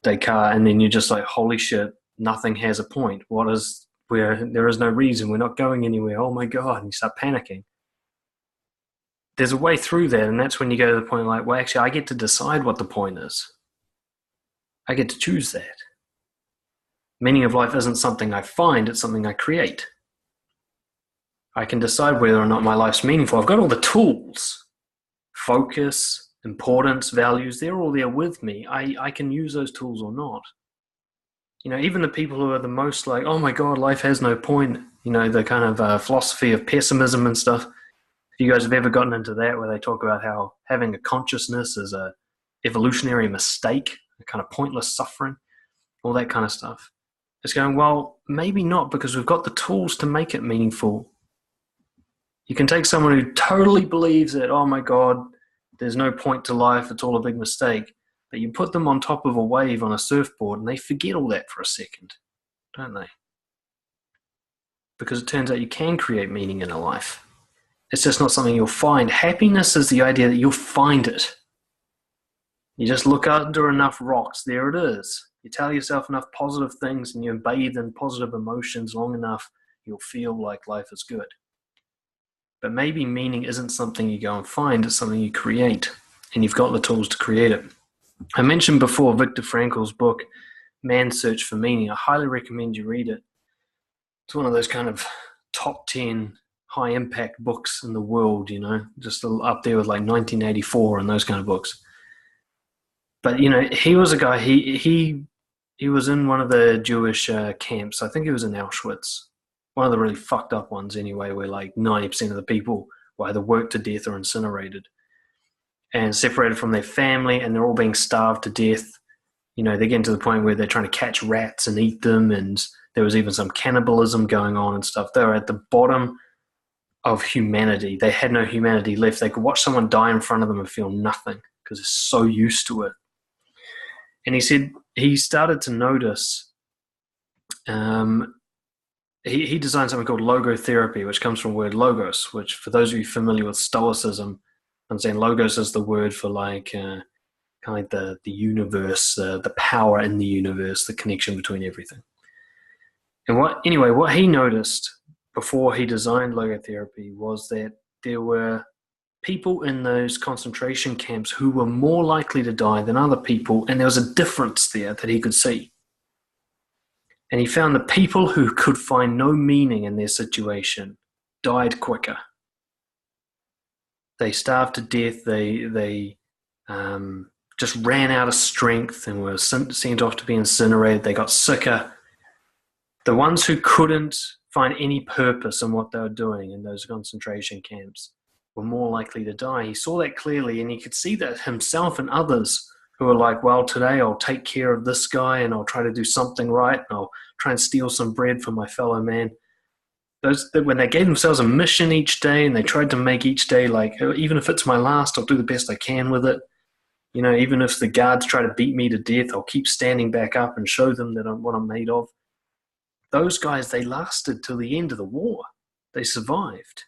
Descartes, and then you're just like, holy shit, nothing has a point. There is no reason. We're not going anywhere. Oh my God. And you start panicking. There's a way through that, and that's when you go to the point like, well, actually, I get to decide what the point is. I get to choose that. Meaning of life isn't something I find, it's something I create. I can decide whether or not my life's meaningful. I've got all the tools, focus, importance, values, they're all there with me. I can use those tools or not. You know, even the people who are the most like, oh my God, life has no point, you know, the kind of philosophy of pessimism and stuff. If you guys have ever gotten into that, where they talk about how having a consciousness is a evolutionary mistake, a kind of pointless suffering, all that kind of stuff. It's going, well, maybe not, because we've got the tools to make it meaningful. You can take someone who totally believes that, oh my God, there's no point to life, it's all a big mistake, but you put them on top of a wave on a surfboard and they forget all that for a second, don't they? Because it turns out you can create meaning in a life. It's just not something you'll find. Happiness is the idea that you'll find it. You just look under enough rocks, there it is. You tell yourself enough positive things and you bathe in positive emotions long enough, you'll feel like life is good. But maybe meaning isn't something you go and find, it's something you create, and you've got the tools to create it. I mentioned before Viktor Frankl's book, Man's Search for Meaning. I highly recommend you read it. It's one of those kind of top 10 high impact books in the world, you know, just up there with like 1984 and those kind of books. But, you know, he was a guy, he was in one of the Jewish camps. I think he was in Auschwitz. One of the really fucked up ones anyway, where like 90% of the people were either worked to death or incinerated and separated from their family, and they're all being starved to death. You know, they're getting to the point where they're trying to catch rats and eat them, and there was even some cannibalism going on and stuff. They were at the bottom of humanity. They had no humanity left. They could watch someone die in front of them and feel nothing because they're so used to it. And he said he started to notice, he designed something called logotherapy, which comes from the word logos, which for those of you familiar with Stoicism, I'm saying logos is the word for like kind of like the universe, the power in the universe, the connection between everything. And what he noticed before he designed logotherapy was that there were people in those concentration camps who were more likely to die than other people, and there was a difference there that he could see. And he found that people who could find no meaning in their situation died quicker. They starved to death. They just ran out of strength and were sent off to be incinerated. They got sicker. The ones who couldn't find any purpose in what they were doing in those concentration camps were more likely to die. He saw that clearly, and he could see that himself and others who were like, well, today I'll take care of this guy and I'll try to do something right and I'll try and steal some bread from my fellow man. When they gave themselves a mission each day and they tried to make each day like, even if it's my last, I'll do the best I can with it. You know, even if the guards try to beat me to death, I'll keep standing back up and show them that I'm what I'm made of. Those guys, they lasted till the end of the war. They survived.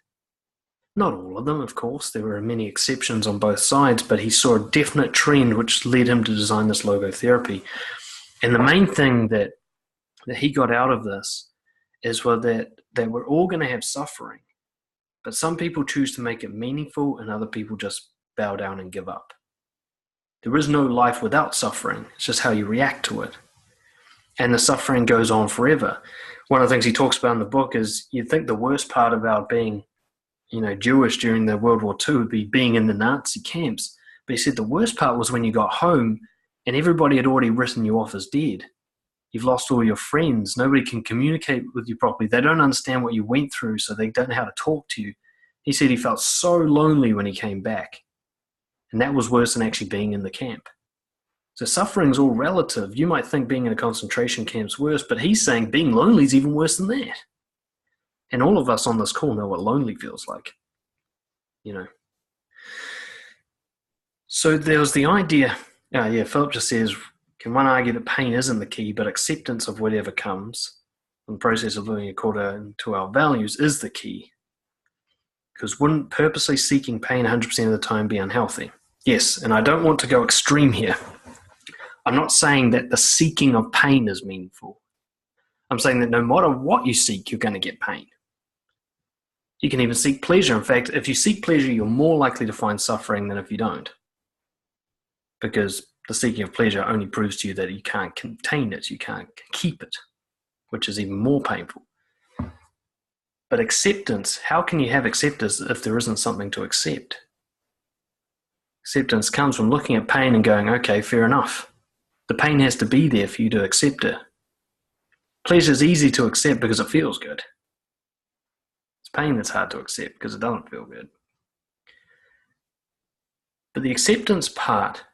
Not all of them, of course. There were many exceptions on both sides, but he saw a definite trend which led him to design this logotherapy. And the main thing that he got out of this is that we're all going to have suffering, but some people choose to make it meaningful and other people just bow down and give up. There is no life without suffering. It's just how you react to it. And the suffering goes on forever. One of the things he talks about in the book is you'd think the worst part about being, Jewish during the World War II would be being in the Nazi camps. But he said the worst part was when you got home and everybody had already written you off as dead. You've lost all your friends. Nobody can communicate with you properly. They don't understand what you went through, so they don't know how to talk to you. He said he felt so lonely when he came back. And that was worse than actually being in the camp. So suffering's all relative. You might think being in a concentration camp's worse, but he's saying being lonely is even worse than that. And all of us on this call know what lonely feels like. So there was the idea, Philip just says, can one argue that pain isn't the key, but acceptance of whatever comes in the process of living according to our values is the key? Because wouldn't purposely seeking pain 100% of the time be unhealthy? Yes, and I don't want to go extreme here. I'm not saying that the seeking of pain is meaningful. I'm saying that no matter what you seek, you're going to get pain. You can even seek pleasure. In fact, if you seek pleasure, you're more likely to find suffering than if you don't. Because the seeking of pleasure only proves to you that you can't contain it, you can't keep it, which is even more painful. But acceptance, how can you have acceptance if there isn't something to accept? Acceptance comes from looking at pain and going, okay, fair enough. The pain has to be there for you to accept it. Pleasure is easy to accept because it feels good. It's pain that's hard to accept because it doesn't feel good. But the acceptance part,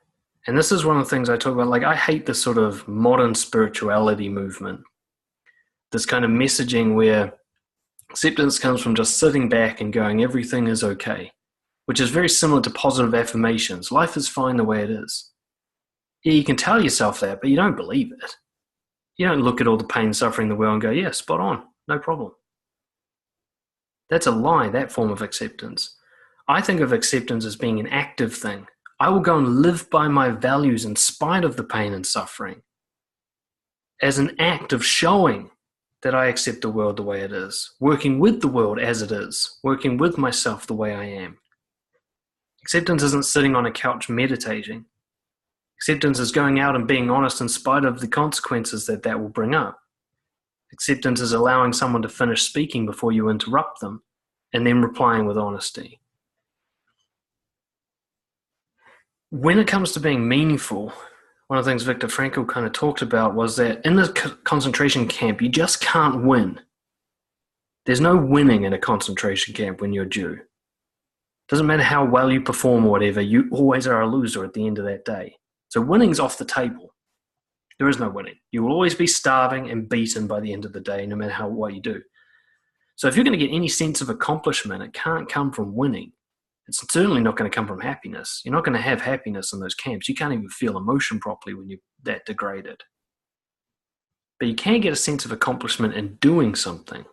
and this is one of the things I talk about, like I hate this sort of modern spirituality movement, this kind of messaging where acceptance comes from just sitting back and going, everything is okay, which is very similar to positive affirmations. Life is fine the way it is. Yeah, you can tell yourself that, but you don't believe it. You don't look at all the pain and suffering in the world and go, yeah, spot on, no problem. That's a lie, that form of acceptance. I think of acceptance as being an active thing. I will go and live by my values in spite of the pain and suffering, as an act of showing that I accept the world the way it is, working with the world as it is, working with myself the way I am. Acceptance isn't sitting on a couch meditating. Acceptance is going out and being honest in spite of the consequences that will bring up. Acceptance is allowing someone to finish speaking before you interrupt them and then replying with honesty. When it comes to being meaningful, one of the things Viktor Frankl kind of talked about was that in the concentration camp, you just can't win. There's no winning in a concentration camp when you're Jew. Doesn't matter how well you perform or whatever, you always are a loser at the end of that day. So winning's off the table. There is no winning. You will always be starving and beaten by the end of the day, no matter what you do. So if you're going to get any sense of accomplishment, it can't come from winning. It's certainly not going to come from happiness. You're not going to have happiness in those camps. You can't even feel emotion properly when you're that degraded. But you can get a sense of accomplishment in doing something.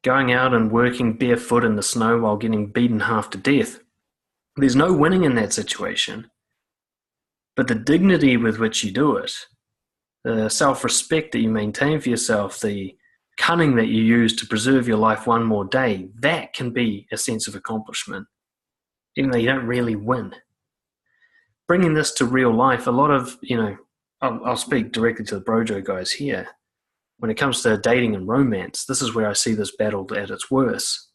Going out and working barefoot in the snow while getting beaten half to death. There's no winning in that situation. But the dignity with which you do it, the self-respect that you maintain for yourself, the cunning that you use to preserve your life one more day, that can be a sense of accomplishment, even though you don't really win. Bringing this to real life, a lot of, I'll speak directly to the Brojo guys here. When it comes to dating and romance, this is where I see this battle at its worst.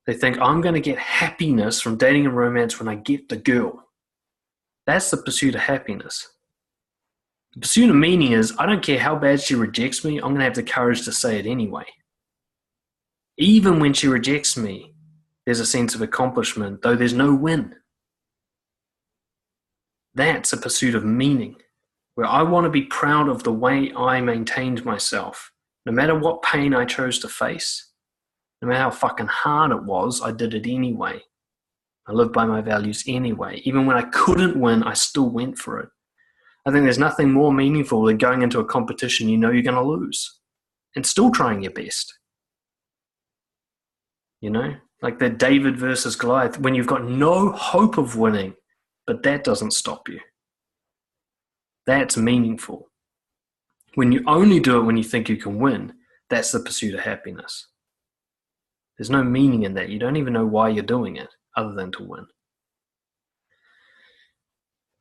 They think, I'm going to get happiness from dating and romance when I get the girl. That's the pursuit of happiness. The pursuit of meaning is, I don't care how bad she rejects me, I'm going to have the courage to say it anyway. Even when she rejects me, there's a sense of accomplishment, though there's no win. That's a pursuit of meaning, where I want to be proud of the way I maintained myself. No matter what pain I chose to face, no matter how fucking hard it was, I did it anyway. I lived by my values anyway. Even when I couldn't win, I still went for it. I think there's nothing more meaningful than going into a competition you know you're going to lose and still trying your best. You know, like the David versus Goliath, when you've got no hope of winning, but that doesn't stop you. That's meaningful. When you only do it when you think you can win, that's the pursuit of happiness. There's no meaning in that. You don't even know why you're doing it other than to win.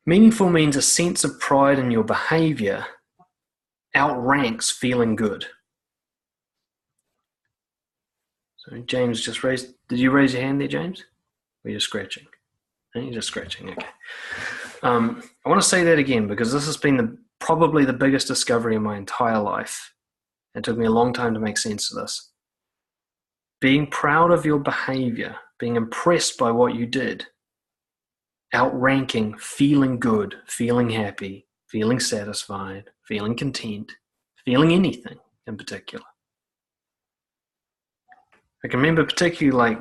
Meaningful means a sense of pride in your behavior outranks feeling good. So James just raised, did you raise your hand there, James? Or you're scratching? No, you're just scratching, okay. I want to say that again because this has been probably the biggest discovery in my entire life. It took me a long time to make sense of this. Being proud of your behavior, being impressed by what you did, outranking feeling good, feeling happy, feeling satisfied, feeling content, feeling anything in particular. I can remember particularly like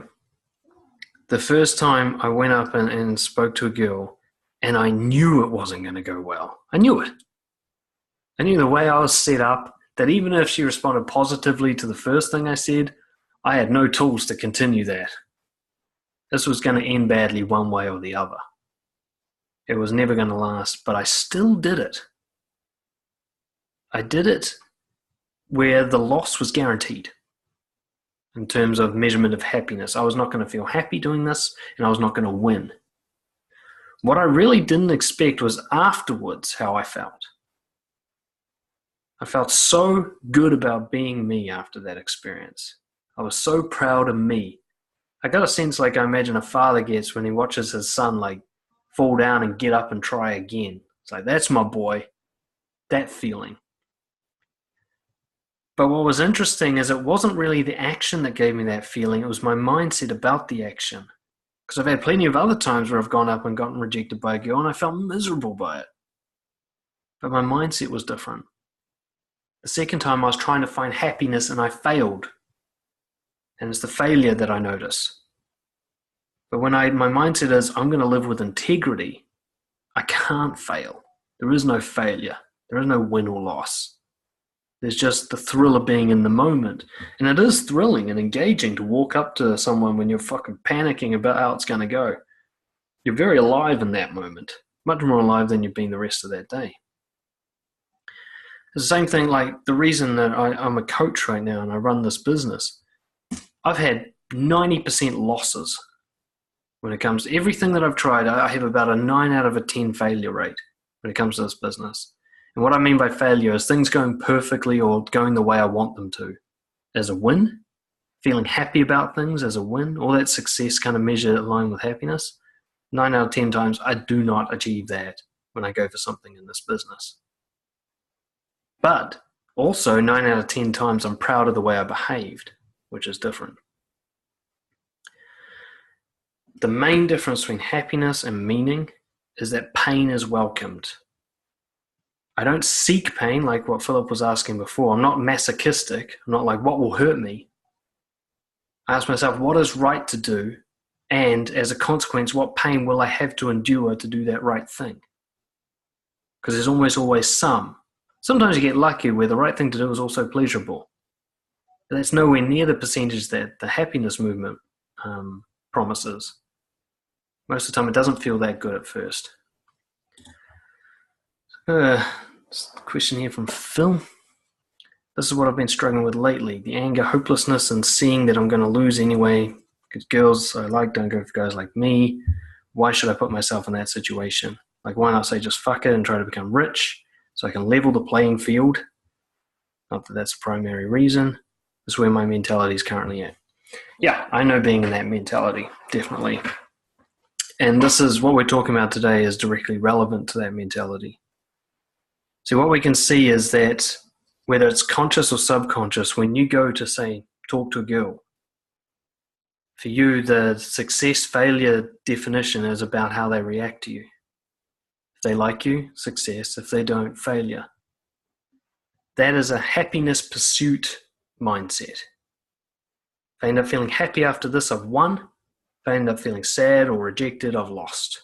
the first time I went up and spoke to a girl and I knew it wasn't going to go well. I knew it. I knew the way I was set up that even if she responded positively to the first thing I said, I had no tools to continue that. This was going to end badly one way or the other. It was never going to last, but I still did it. I did it where the loss was guaranteed in terms of measurement of happiness. I was not going to feel happy doing this, and I was not going to win. What I really didn't expect was afterwards how I felt. I felt so good about being me after that experience. I was so proud of me. I got a sense like I imagine a father gets when he watches his son like fall down and get up and try again. It's like, that's my boy. That feeling. But what was interesting is it wasn't really the action that gave me that feeling. It was my mindset about the action. Because I've had plenty of other times where I've gone up and gotten rejected by a girl and I felt miserable by it. But my mindset was different. The second time I was trying to find happiness and I failed. And it's the failure that I notice. But when my mindset is, I'm going to live with integrity, I can't fail. There is no failure. There is no win or loss. There's just the thrill of being in the moment. And it is thrilling and engaging to walk up to someone when you're fucking panicking about how it's going to go. You're very alive in that moment. Much more alive than you've been the rest of that day. It's the same thing like the reason that I'm a coach right now and I run this business. I've had 90% losses when it comes to everything that I've tried. I have about a 9 out of a 10 failure rate when it comes to this business. And what I mean by failure is things going perfectly or going the way I want them to as a win, feeling happy about things as a win, all that success kind of measured along with happiness. 9 out of 10 times I do not achieve that when I go for something in this business. But also 9 out of 10 times I'm proud of the way I behaved, which is different. The main difference between happiness and meaning is that pain is welcomed. I don't seek pain like what Philip was asking before. I'm not masochistic. I'm not like, what will hurt me? I ask myself, what is right to do? And as a consequence, what pain will I have to endure to do that right thing? Because there's almost always some. Sometimes you get lucky where the right thing to do is also pleasurable. But that's nowhere near the percentage that the happiness movement promises. Most of the time, it doesn't feel that good at first. Question here from Phil. This is what I've been struggling with lately. The anger, hopelessness, and seeing that I'm going to lose anyway. Because girls I like don't go for guys like me. Why should I put myself in that situation? Like, why not say just fuck it and try to become rich? So I can level the playing field. Not that that's the primary reason. That's where my mentality is currently at. Yeah, I know being in that mentality, definitely. And this is what we're talking about today is directly relevant to that mentality. So what we can see is that whether it's conscious or subconscious, when you go to, say, talk to a girl, for you, the success-failure definition is about how they react to you. If they like you, success. If they don't, failure. That is a happiness pursuit mindset. If I end up feeling happy after this, I've won. If I end up feeling sad or rejected, I've lost.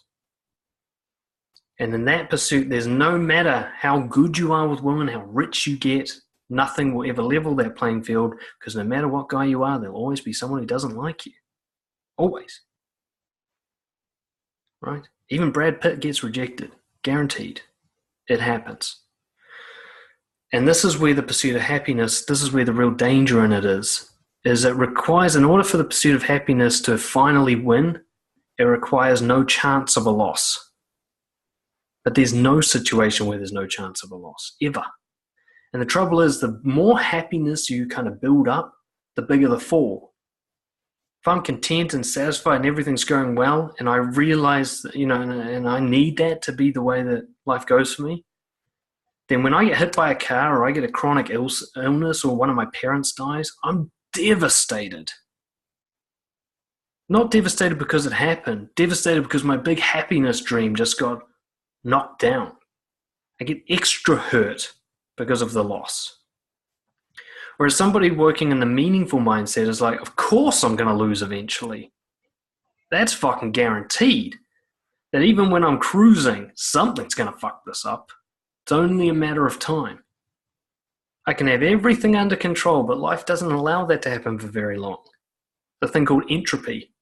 And in that pursuit, there's no matter how good you are with women, how rich you get, nothing will ever level that playing field, because no matter what guy you are, there'll always be someone who doesn't like you. Always. Right? Even Brad Pitt gets rejected. Guaranteed. It happens. And this is where the pursuit of happiness, this is where the real danger in it is it requires, in order for the pursuit of happiness to finally win, it requires no chance of a loss. But there's no situation where there's no chance of a loss, ever. And the trouble is, the more happiness you kind of build up, the bigger the fall. If I'm content and satisfied and everything's going well, and I realize that, and I need that to be the way that life goes for me, then when I get hit by a car or I get a chronic illness or one of my parents dies, I'm devastated. Not devastated because it happened, devastated because my big happiness dream just got knocked down. I get extra hurt because of the loss. Whereas somebody working in the meaningful mindset is like, of course I'm going to lose eventually. That's fucking guaranteed. That even when I'm cruising, something's going to fuck this up. It's only a matter of time. I can have everything under control, but life doesn't allow that to happen for very long. The thing called entropy.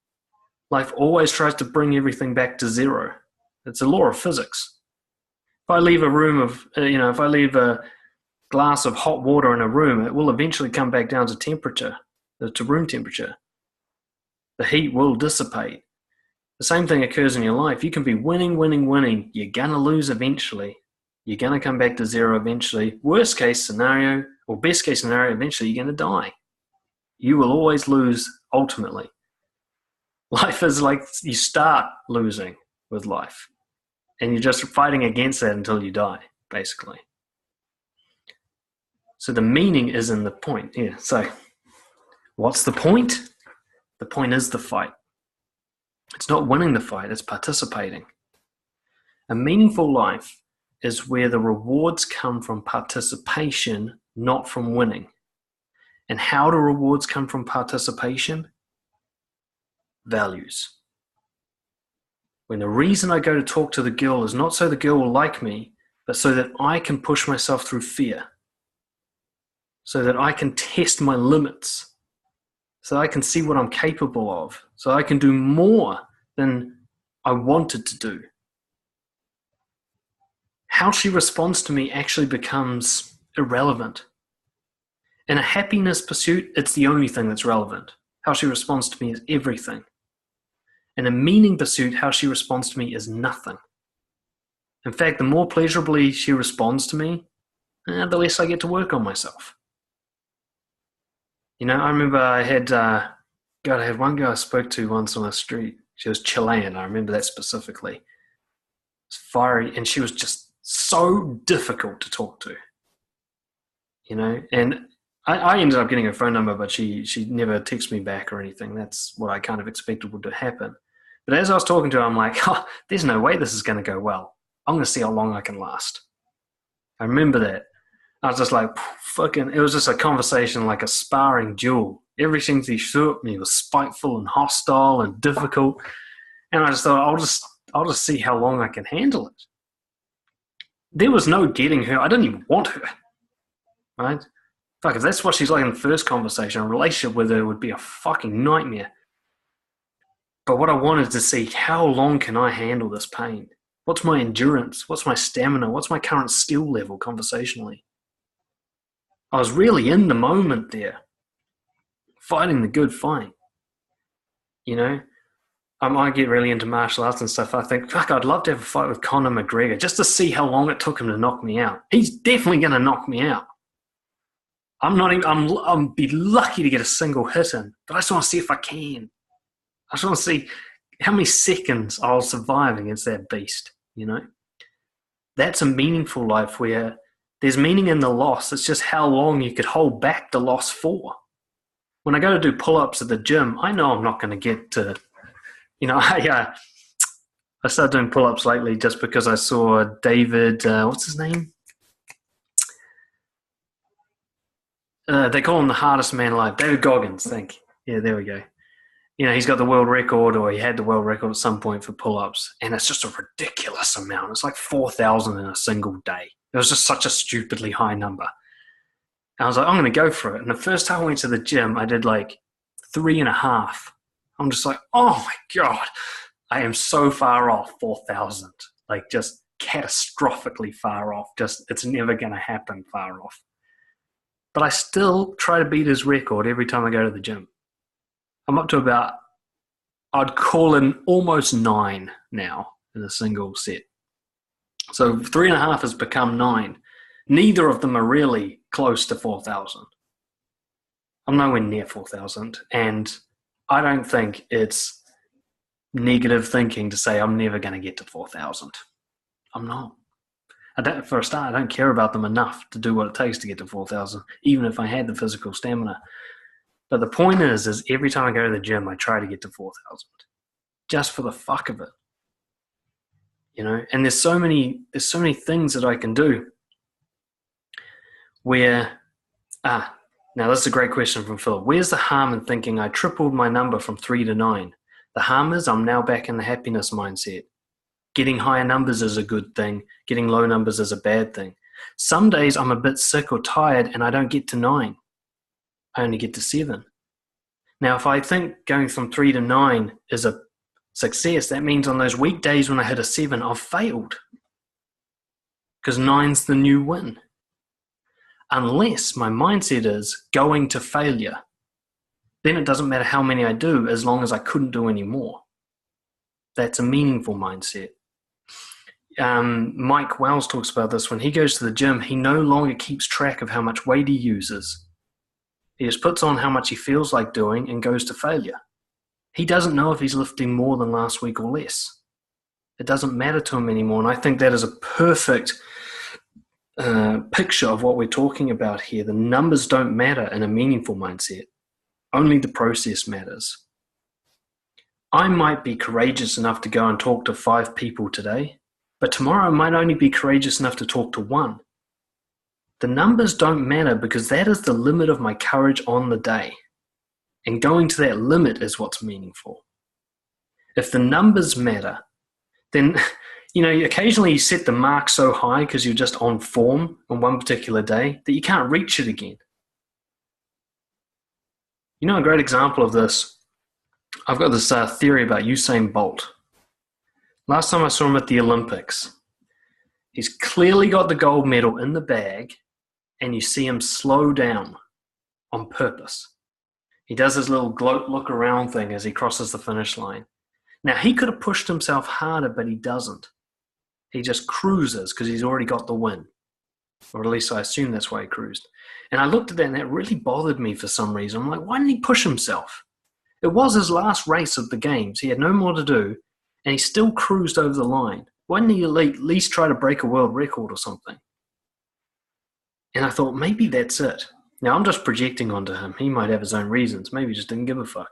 Life always tries to bring everything back to zero. It's a law of physics. If I leave if I leave a glass of hot water in a room, it will eventually come back down to temperature, to room temperature. The heat will dissipate. The same thing occurs in your life. You can be winning. You're going to lose eventually. You're going to come back to zero eventually. Worst case scenario, or best case scenario, eventually you're going to die. You will always lose ultimately. Life is like you start losing with life. And you're just fighting against that until you die, basically. So the meaning is in the point. Yeah. So what's the point? The point is the fight. It's not winning the fight, it's participating. A meaningful life is where the rewards come from participation, not from winning. And how do rewards come from participation? Values. When the reason I go to talk to the girl is not so the girl will like me, but so that I can push myself through fear. So that I can test my limits. So I can see what I'm capable of. So I can do more than I wanted to do. How she responds to me actually becomes irrelevant. In a happiness pursuit, it's the only thing that's relevant. How she responds to me is everything. In a meaning pursuit, how she responds to me is nothing. In fact, the more pleasurably she responds to me, the less I get to work on myself. I remember I had one girl I spoke to once on the street. She was Chilean. I remember that specifically. It's fiery, and she was just so difficult to talk to. And I ended up getting her phone number, but she never texted me back or anything. That's what I kind of expected would happen. But as I was talking to her, I'm like, there's no way this is going to go well. I'm going to see how long I can last. I remember that. I was just like, it was just a conversation like a sparring duel. Everything she threw at me was spiteful and hostile and difficult. And I just thought, I'll just see how long I can handle it. There was no getting her. I didn't even want her. Right? Fuck, if that's what she's like in the first conversation, a relationship with her would be a fucking nightmare. But what I wanted to see, how long can I handle this pain? What's my endurance? What's my stamina? What's my current skill level conversationally? I was really in the moment there, fighting the good fight. I might get really into martial arts and stuff. I think, fuck, I'd love to have a fight with Conor McGregor just to see how long it took him to knock me out. He's definitely going to knock me out. I'm not even, I'm be lucky to get a single hit in, but I just want to see if I can. I just want to see how many seconds I'll survive against that beast, you know? That's a meaningful life where there's meaning in the loss. It's just how long you could hold back the loss for. When I go to do pull-ups at the gym, I know I'm not going to get to, I started doing pull-ups lately just because I saw David, what's his name? They call him the hardest man alive. David Goggins, think. Yeah, there we go. He's got the world record, or he had the world record at some point for pull-ups, and it's just a ridiculous amount. It's like 4,000 in a single day. It was just such a stupidly high number. And I was like, I'm going to go for it. And the first time I went to the gym, I did like 3.5. I'm just like, oh my God, I am so far off 4,000. Like just catastrophically far off. Just, it's never going to happen far off. But I still try to beat his record every time I go to the gym. I'm up to about, I'd call it almost 9 now in a single set. So 3.5 has become 9. Neither of them are really close to 4,000. I'm nowhere near 4,000. And I don't think it's negative thinking to say I'm never going to get to 4,000. I'm not. For a start, I don't care about them enough to do what it takes to get to 4,000, even if I had the physical stamina. But the point is every time I go to the gym, I try to get to 4,000, just for the fuck of it. And there's so many things that I can do where, now that's a great question from Philip. Where's the harm in thinking I tripled my number from 3 to 9? The harm is I'm now back in the happiness mindset. Getting higher numbers is a good thing. Getting low numbers is a bad thing. Some days I'm a bit sick or tired and I don't get to 9. I only get to 7. Now, if I think going from 3 to 9 is a success, that means on those weekdays when I hit a 7, I've failed. Because 9's the new win. Unless my mindset is going to failure, then it doesn't matter how many I do as long as I couldn't do any more. That's a meaningful mindset. Mike Wells talks about this. When he goes to the gym, he no longer keeps track of how much weight he uses. He just puts on how much he feels like doing and goes to failure. He doesn't know if he's lifting more than last week or less. It doesn't matter to him anymore. And I think that is a perfect picture of what we're talking about here. The numbers don't matter in a meaningful mindset. Only the process matters. I might be courageous enough to go and talk to 5 people today, but tomorrow I might only be courageous enough to talk to 1. The numbers don't matter because that is the limit of my courage on the day. And going to that limit is what's meaningful. If the numbers matter, then, occasionally you set the mark so high because you're just on form on one particular day that you can't reach it again. A great example of this, I've got this theory about Usain Bolt. Last time I saw him at the Olympics, he's clearly got the gold medal in the bag, and you see him slow down on purpose. He does his little look around thing as he crosses the finish line. Now, he could have pushed himself harder, but he doesn't. He just cruises because he's already got the win. Or at least I assume that's why he cruised. And I looked at that and that really bothered me for some reason. I'm like, why didn't he push himself? It was his last race of the games. He had no more to do, and he still cruised over the line. Why didn't he at least try to break a world record or something? And I thought, maybe that's it. Now, I'm just projecting onto him. He might have his own reasons. Maybe he just didn't give a fuck.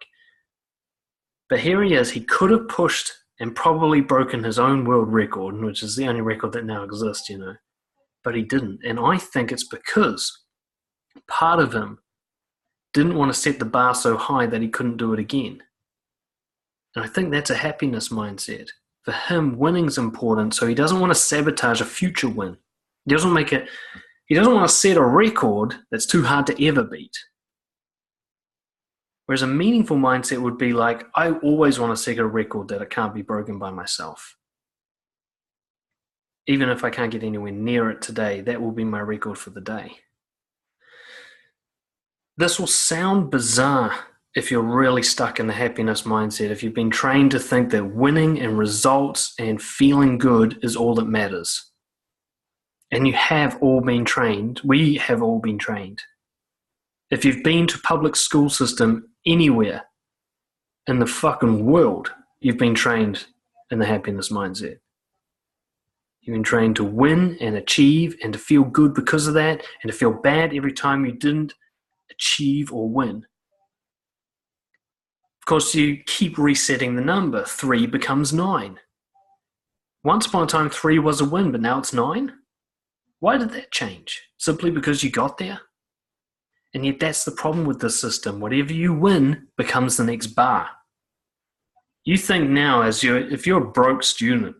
But here he is. He could have pushed and probably broken his own world record, which is the only record that now exists, But he didn't. And I think it's because part of him didn't want to set the bar so high that he couldn't do it again. And I think that's a happiness mindset. For him, winning's important, so he doesn't want to sabotage a future win. He doesn't want to set a record that's too hard to ever beat. Whereas a meaningful mindset would be like, I always want to set a record that it can't be broken by myself. Even if I can't get anywhere near it today, that will be my record for the day. This will sound bizarre if you're really stuck in the happiness mindset, if you've been trained to think that winning and results and feeling good is all that matters. And you have all been trained. We have all been trained. If you've been to public school system anywhere in the fucking world, you've been trained in the happiness mindset. You've been trained to win and achieve and to feel good because of that and to feel bad every time you didn't achieve or win. Of course, you keep resetting the number. 3 becomes 9. Once upon a time, 3 was a win, but now it's 9? Why did that change? Simply because you got there? And yet that's the problem with this system. Whatever you win becomes the next bar. You think now, if you're a broke student,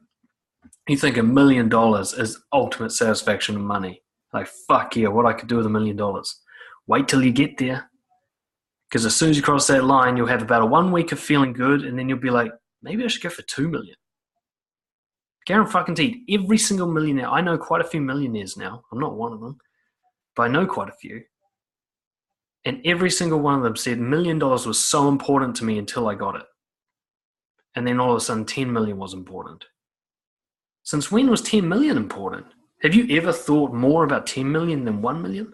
you think $1 million is ultimate satisfaction of money. Like, fuck yeah, what I could do with $1 million. Wait till you get there. Because as soon as you cross that line, you'll have about a 1 week of feeling good, and then you'll be like, maybe I should go for 2 million. Guaranteed, every single millionaire, I know quite a few millionaires now. I'm not one of them, but I know quite a few. And every single one of them said $1 million was so important to me until I got it. And then all of a sudden, 10 million was important. Since when was 10 million important? Have you ever thought more about 10 million than 1 million?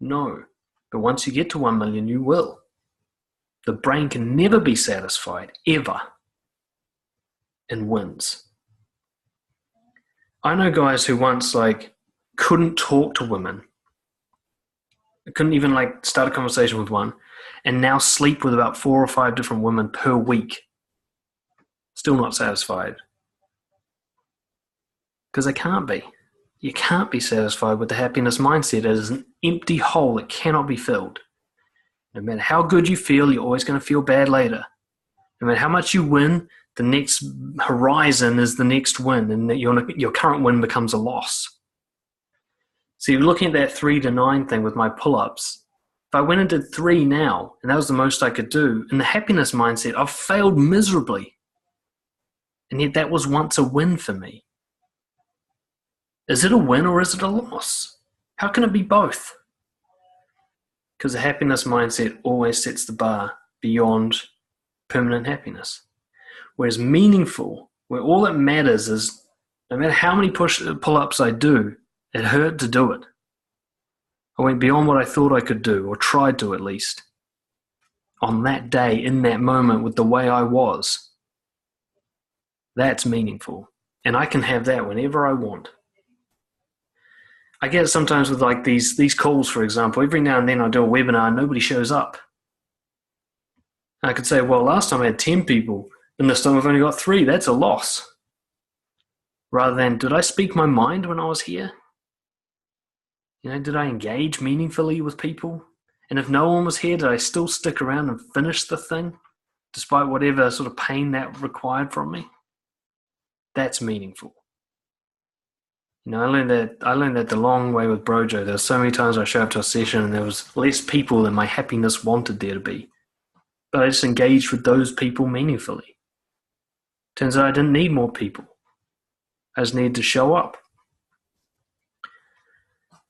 No. But once you get to 1 million, you will. The brain can never be satisfied, ever, and wins. I know guys who once couldn't talk to women, couldn't even start a conversation with one, and now sleep with about 4 or 5 different women per week. Still not satisfied. Because they can't be. You can't be satisfied with the happiness mindset. It is an empty hole that cannot be filled. No matter how good you feel, you're always going to feel bad later. No matter how much you win, the next horizon is the next win, and that your current win becomes a loss. See, looking at that 3 to 9 thing with my pull-ups, if I went and did 3 now, and that was the most I could do, in the happiness mindset, I've failed miserably. And yet that was once a win for me. Is it a win or is it a loss? How can it be both? Because the happiness mindset always sets the bar beyond permanent happiness. Whereas meaningful, where all that matters is no matter how many pull-ups I do, it hurt to do it. I went beyond what I thought I could do, or tried to at least, on that day, in that moment, with the way I was. That's meaningful. And I can have that whenever I want. I get it sometimes with these calls, for example. Every now and then I do a webinar and nobody shows up. And I could say, well, last time I had 10 people, and this time I've only got 3. That's a loss. Rather than, did I speak my mind when I was here? Did I engage meaningfully with people? And if no one was here, did I still stick around and finish the thing, despite whatever sort of pain that required from me? That's meaningful. I learned that the long way with Brojo. There were so many times I showed up to a session and there was less people than my happiness wanted there to be. But I just engaged with those people meaningfully. Turns out I didn't need more people. I just needed to show up.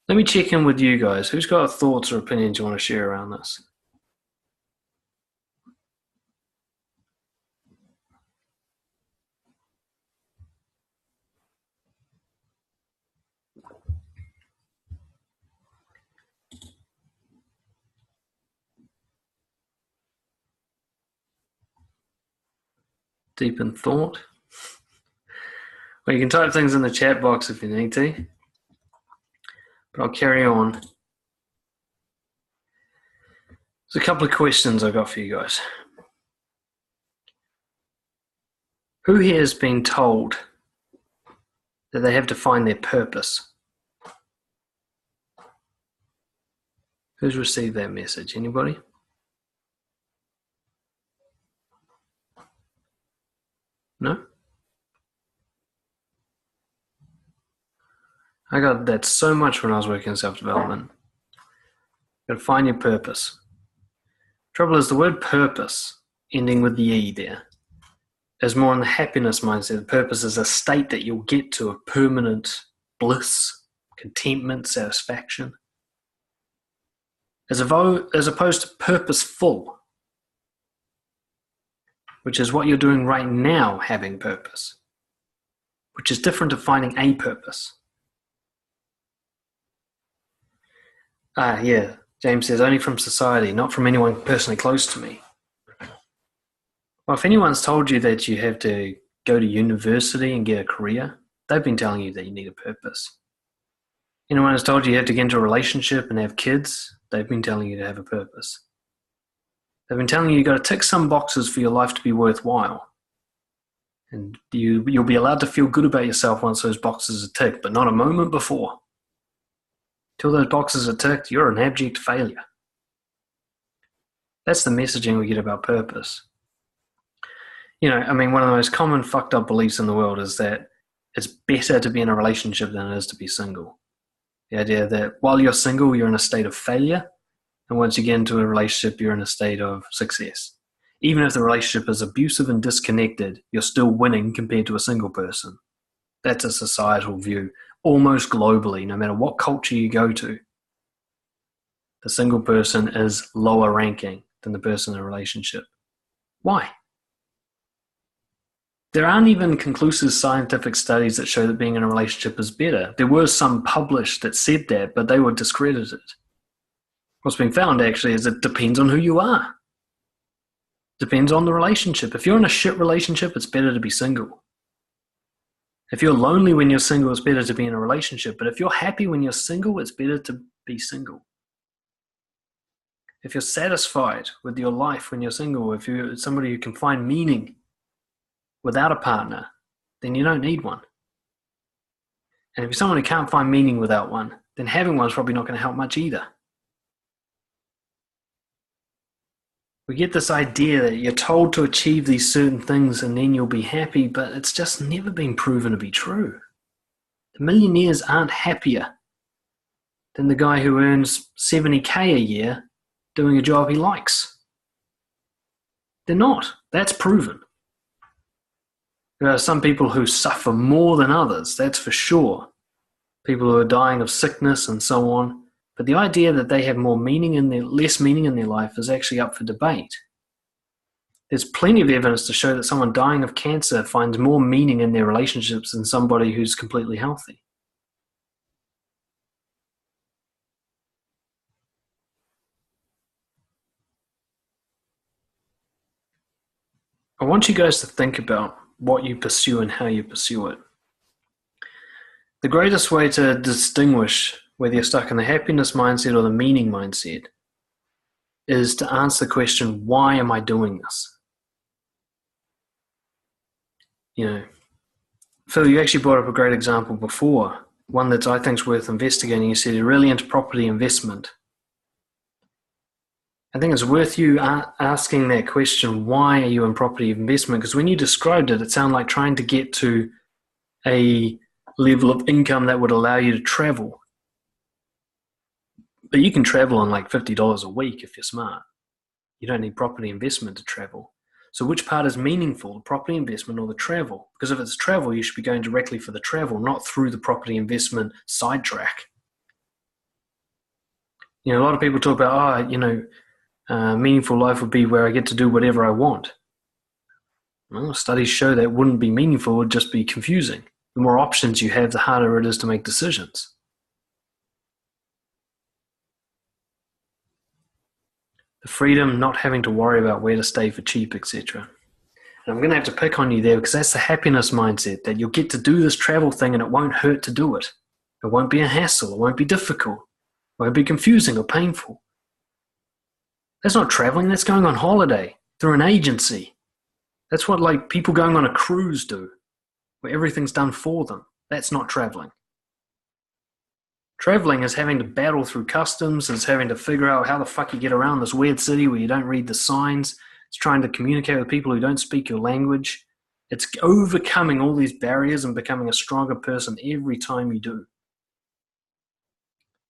Let me check in with you guys. Who's got thoughts or opinions you want to share around this? Deep in thought. Well, you can type things in the chat box if you need to. But I'll carry on. There's a couple of questions I've got for you guys. Who here has been told that they have to find their purpose? Who's received that message? Anybody? No? I got that so much when I was working in self-development. Got to find your purpose. Trouble is the word purpose, ending with the E there, is more in the happiness mindset. The purpose is a state that you'll get to, a permanent bliss, contentment, satisfaction. As opposed to purposeful. which is what you're doing right now having purpose, which is different to finding a purpose. Yeah, James says, only from society, not from anyone personally close to me. Well, if anyone's told you that you have to go to university and get a career, they've been telling you that you need a purpose. Anyone has told you you have to get into a relationship and have kids, they've been telling you to have a purpose. They've been telling you you've got to tick some boxes for your life to be worthwhile. And you'll be allowed to feel good about yourself once those boxes are ticked, but not a moment before. Till those boxes are ticked, you're an abject failure. That's the messaging we get about purpose. One of the most common fucked up beliefs in the world is that it's better to be in a relationship than it is to be single. The idea that while you're single, you're in a state of failure, and once you get into a relationship, you're in a state of success. Even if the relationship is abusive and disconnected, you're still winning compared to a single person. That's a societal view, almost globally, no matter what culture you go to. The single person is lower ranking than the person in a relationship. Why? There aren't even conclusive scientific studies that show that being in a relationship is better. There were some published that said that, but they were discredited. What's been found actually is it depends on who you are. Depends on the relationship. If you're in a shit relationship, it's better to be single. If you're lonely when you're single, it's better to be in a relationship. But if you're happy when you're single, it's better to be single. If you're satisfied with your life when you're single, if you're somebody who can find meaning without a partner, then you don't need one. And if you're someone who can't find meaning without one, then having one's probably not going to help much either. We get this idea that you're told to achieve these certain things and then you'll be happy, but it's just never been proven to be true. The millionaires aren't happier than the guy who earns 70K a year doing a job he likes. They're not. That's proven. There are some people who suffer more than others, that's for sure. People who are dying of sickness and so on. But the idea that they have less meaning in their life is actually up for debate. There's plenty of evidence to show that someone dying of cancer finds more meaning in their relationships than somebody who's completely healthy. I want you guys to think about what you pursue and how you pursue it. The greatest way to distinguish whether you're stuck in the happiness mindset or the meaning mindset is to answer the question, why am I doing this? Phil, you actually brought up a great example before, one that I think is worth investigating. You said you're really into property investment. I think it's worth you asking that question, why are you in property investment? Because when you described it, it sounded like trying to get to a level of income that would allow you to travel. But you can travel on like $50 a week if you're smart. You don't need property investment to travel. So which part is meaningful, the property investment or the travel? Because if it's travel, you should be going directly for the travel, not through the property investment sidetrack. A lot of people talk about, meaningful life would be where I get to do whatever I want. Well, studies show that wouldn't be meaningful, it would just be confusing. The more options you have, the harder it is to make decisions. The freedom, not having to worry about where to stay for cheap, etc. And I'm going to have to pick on you there because that's the happiness mindset, that you'll get to do this travel thing and it won't hurt to do it. It won't be a hassle. It won't be difficult. It won't be confusing or painful. That's not traveling. That's going on holiday through an agency. That's what people going on a cruise do, where everything's done for them. That's not traveling. Traveling is having to battle through customs. It's having to figure out how the fuck you get around this weird city where you don't read the signs. It's trying to communicate with people who don't speak your language. It's overcoming all these barriers and becoming a stronger person every time you do.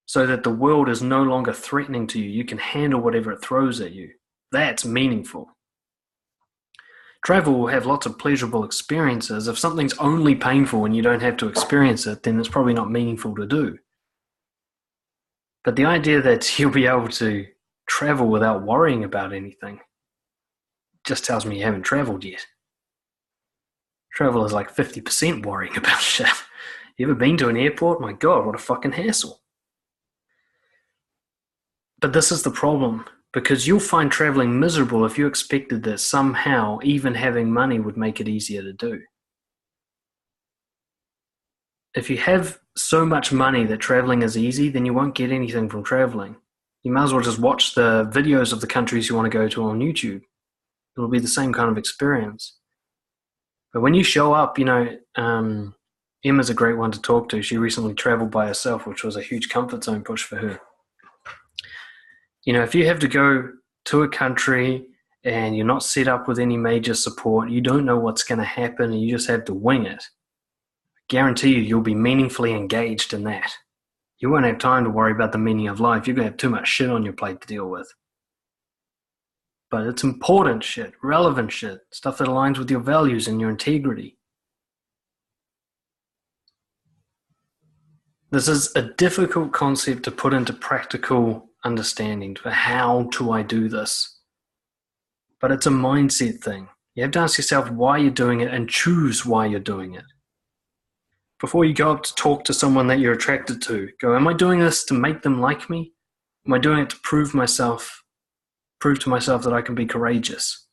So that the world is no longer threatening to you. You can handle whatever it throws at you. That's meaningful. Travel will have lots of pleasurable experiences. If something's only painful and you don't have to experience it, then it's probably not meaningful to do. But the idea that you'll be able to travel without worrying about anything, just tells me you haven't traveled yet. Travel is like 50% worrying about shit. You ever been to an airport? My God, what a fucking hassle. But this is the problem, because you'll find traveling miserable if you expected that somehow even having money would make it easier to do. If you have so much money that traveling is easy, then you won't get anything from traveling. You might as well just watch the videos of the countries you want to go to on YouTube. It'll be the same kind of experience. But when you show up, Emma's a great one to talk to. She recently traveled by herself, which was a huge comfort zone push for her. If you have to go to a country and you're not set up with any major support, you don't know what's going to happen, and you just have to wing it. I guarantee you'll be meaningfully engaged in that. You won't have time to worry about the meaning of life. You're going to have too much shit on your plate to deal with. But it's important shit, relevant shit, stuff that aligns with your values and your integrity. This is a difficult concept to put into practical understanding for how do I do this. But it's a mindset thing. You have to ask yourself why you're doing it and choose why you're doing it. Before you go up to talk to someone that you're attracted to, go, am I doing this to make them like me? Am I doing it to prove to myself that I can be courageous?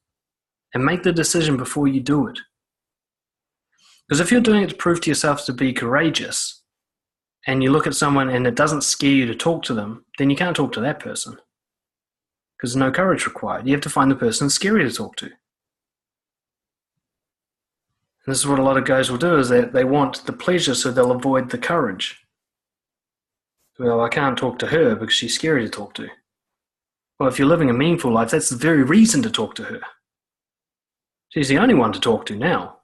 And make the decision before you do it. Because if you're doing it to prove to yourself to be courageous, and you look at someone and it doesn't scare you to talk to them, then you can't talk to that person. Because there's no courage required. You have to find the person scary to talk to. And this is what a lot of guys will do, is that they want the pleasure, so they'll avoid the courage. Well, I can't talk to her because she's scary to talk to. Well, if you're living a meaningful life, that's the very reason to talk to her. She's the only one to talk to now.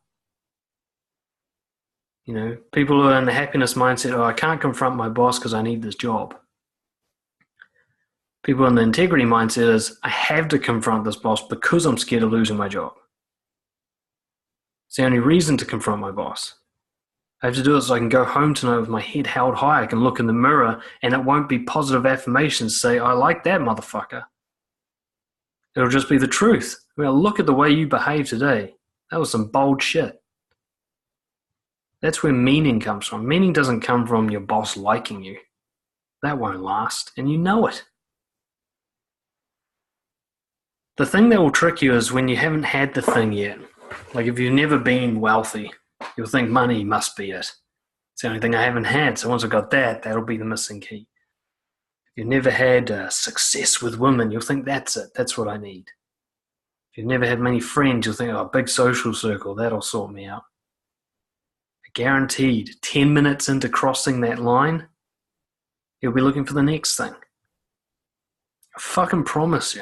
People who are in the happiness mindset, I can't confront my boss because I need this job. People in the integrity mindset is, I have to confront this boss because I'm scared of losing my job. It's the only reason to confront my boss. I have to do it so I can go home tonight with my head held high. I can look in the mirror and it won't be positive affirmations say, I like that motherfucker. It'll just be the truth. Well, look at the way you behave today. That was some bold shit. That's where meaning comes from. Meaning doesn't come from your boss liking you. That won't last, and you know it. The thing that will trick you is when you haven't had the thing yet. Like if you've never been wealthy, you'll think money must be it. It's the only thing I haven't had, so once I've got that, that'll be the missing key. If you've never had success with women, you'll think that's it. That's what I need. If you've never had many friends, you'll think, a big social circle, that'll sort me out. Guaranteed, 10 minutes into crossing that line, you'll be looking for the next thing. I fucking promise you.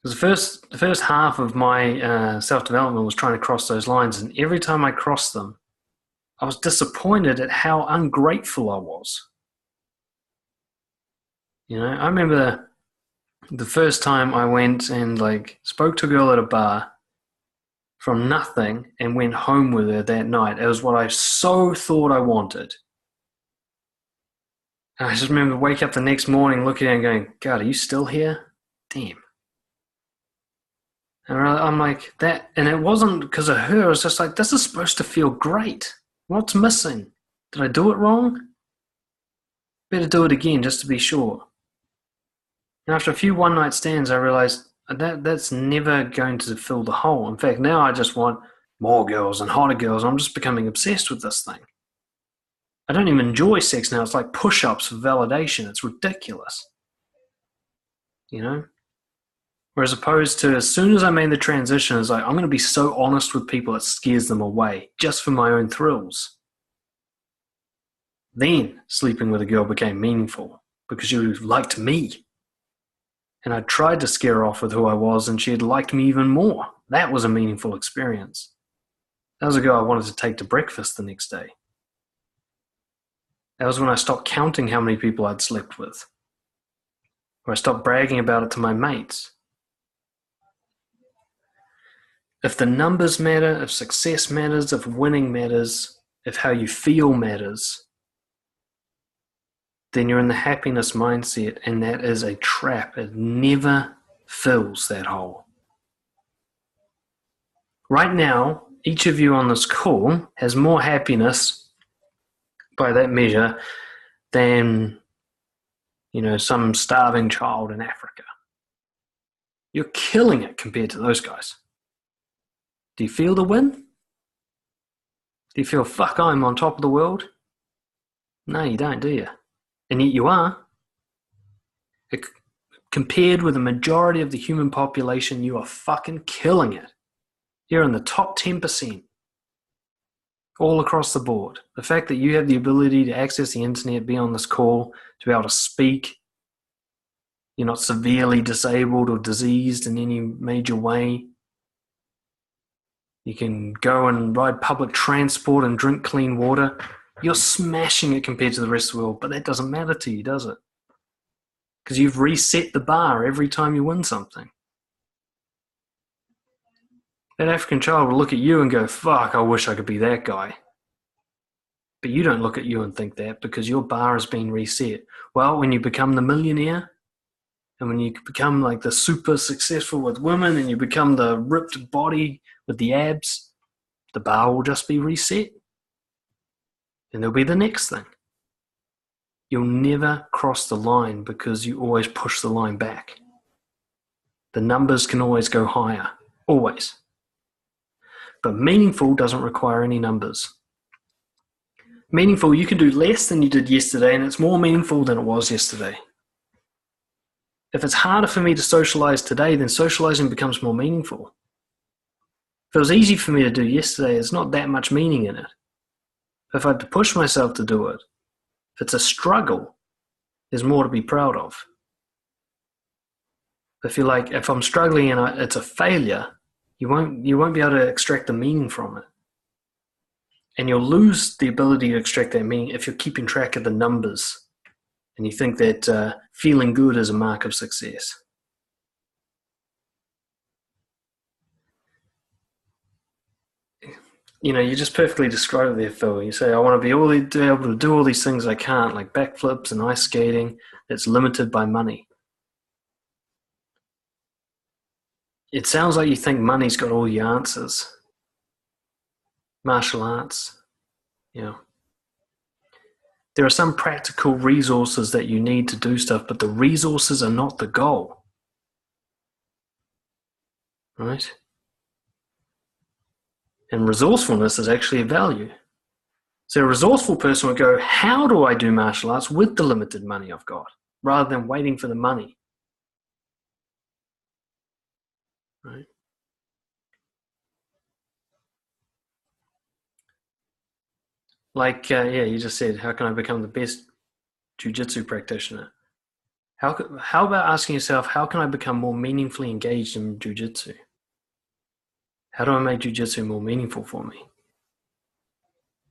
Because the first half of my self-development was trying to cross those lines, and every time I crossed them, I was disappointed at how ungrateful I was. I remember the first time I went and spoke to a girl at a bar from nothing and went home with her that night. It was what I so thought I wanted. And I just remember wake up the next morning looking at her and going, God, are you still here? Damn. And I'm like, that, and it wasn't because of her. It was just like, this is supposed to feel great. What's missing? Did I do it wrong? Better do it again just to be sure. And after a few one-night stands, I realized that's never going to fill the hole. In fact, now I just want more girls and hotter girls. I'm just becoming obsessed with this thing. I don't even enjoy sex now. It's like push-ups for validation. It's ridiculous. Whereas opposed to as soon as I made the transition, it's like, I'm going to be so honest with people it scares them away just for my own thrills. Then sleeping with a girl became meaningful because she liked me. And I tried to scare her off with who I was, and she had liked me even more. That was a meaningful experience. That was a girl I wanted to take to breakfast the next day. That was when I stopped counting how many people I'd slept with. Or I stopped bragging about it to my mates. If the numbers matter, if success matters, if winning matters, if how you feel matters, then you're in the happiness mindset, and that is a trap. It never fills that hole. Right now, each of you on this call has more happiness by that measure than, some starving child in Africa. You're killing it compared to those guys. Do you feel the win? Do you feel, fuck, I'm on top of the world? No, you don't, do you? And yet you are. Compared with the majority of the human population, you are fucking killing it. You're in the top 10%. All across the board. The fact that you have the ability to access the internet, be on this call, to be able to speak, you're not severely disabled or diseased in any major way. You can go and ride public transport and drink clean water. You're smashing it compared to the rest of the world, but that doesn't matter to you, does it? Because you've reset the bar every time you win something. That African child will look at you and go, fuck, I wish I could be that guy. But you don't look at you and think that because your bar has been reset. Well, when you become the millionaire and when you become like the super successful with women and you become the ripped body with the abs, the bar will just be reset. And there'll be the next thing. You'll never cross the line because you always push the line back. The numbers can always go higher. Always. But meaningful doesn't require any numbers. Meaningful, you can do less than you did yesterday, and it's more meaningful than it was yesterday. If it's harder for me to socialize today, then socializing becomes more meaningful. If it was easy for me to do yesterday, there's not that much meaning in it. If I had to push myself to do it, if it's a struggle, there's more to be proud of. If I'm struggling and it's a failure, you won't be able to extract the meaning from it. And you'll lose the ability to extract that meaning if you're keeping track of the numbers and you think that feeling good is a mark of success. You just perfectly describe it there, Phil. You say, I want to be able to do all these things I can't, like backflips and ice skating, that's limited by money. It sounds like you think money's got all the answers. Martial arts, there are some practical resources that you need to do stuff, but the resources are not the goal. Right? And resourcefulness is actually a value. So a resourceful person would go, how do I do martial arts with the limited money I've got, rather than waiting for the money? Right? Like, you just said, how can I become the best jiu-jitsu practitioner? How about asking yourself, how can I become more meaningfully engaged in jiu-jitsu? How do I make jiu-jitsu more meaningful for me?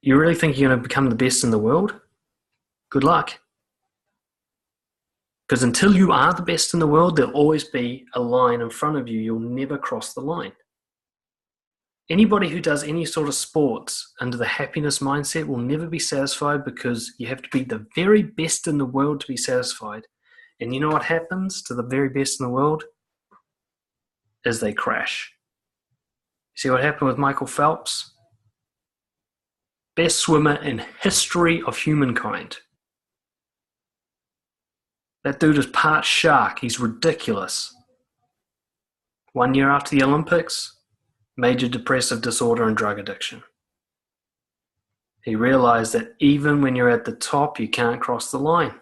You really think you're going to become the best in the world? Good luck. Because until you are the best in the world, there'll always be a line in front of you. You'll never cross the line. Anybody who does any sort of sports under the happiness mindset will never be satisfied because you have to be the very best in the world to be satisfied. And you know what happens to the very best in the world? Is they crash. See what happened with Michael Phelps? Best swimmer in history of humankind. That dude is part shark. He's ridiculous. 1 year after the Olympics, major depressive disorder and drug addiction. He realized that even when you're at the top, you can't cross the line.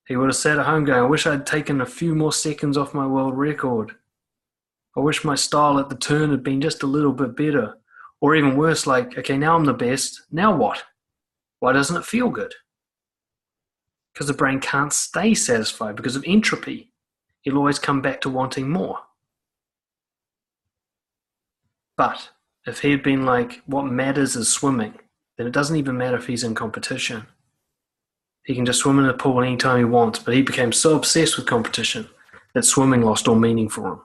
He would have sat at home going, I wish I'd taken a few more seconds off my world record. I wish my style at the turn had been just a little bit better. Or even worse, like, okay, now I'm the best. Now what? Why doesn't it feel good? Because the brain can't stay satisfied because of entropy. It'll always come back to wanting more. But if he had been like, what matters is swimming, then it doesn't even matter if he's in competition. He can just swim in a pool anytime he wants, but he became so obsessed with competition that swimming lost all meaning for him.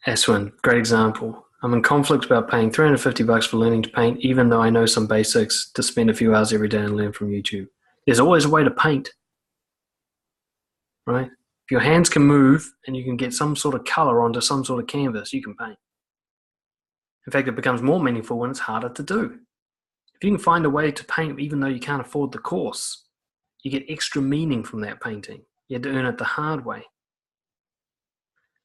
Aswin, great example. I'm in conflict about paying $350 for learning to paint, even though I know some basics, to spend a few hours every day and learn from YouTube. There's always a way to paint. right? If your hands can move and you can get some sort of color onto some sort of canvas, you can paint. In fact, it becomes more meaningful when it's harder to do. If you can find a way to paint even though you can't afford the course, you get extra meaning from that painting. You had to earn it the hard way.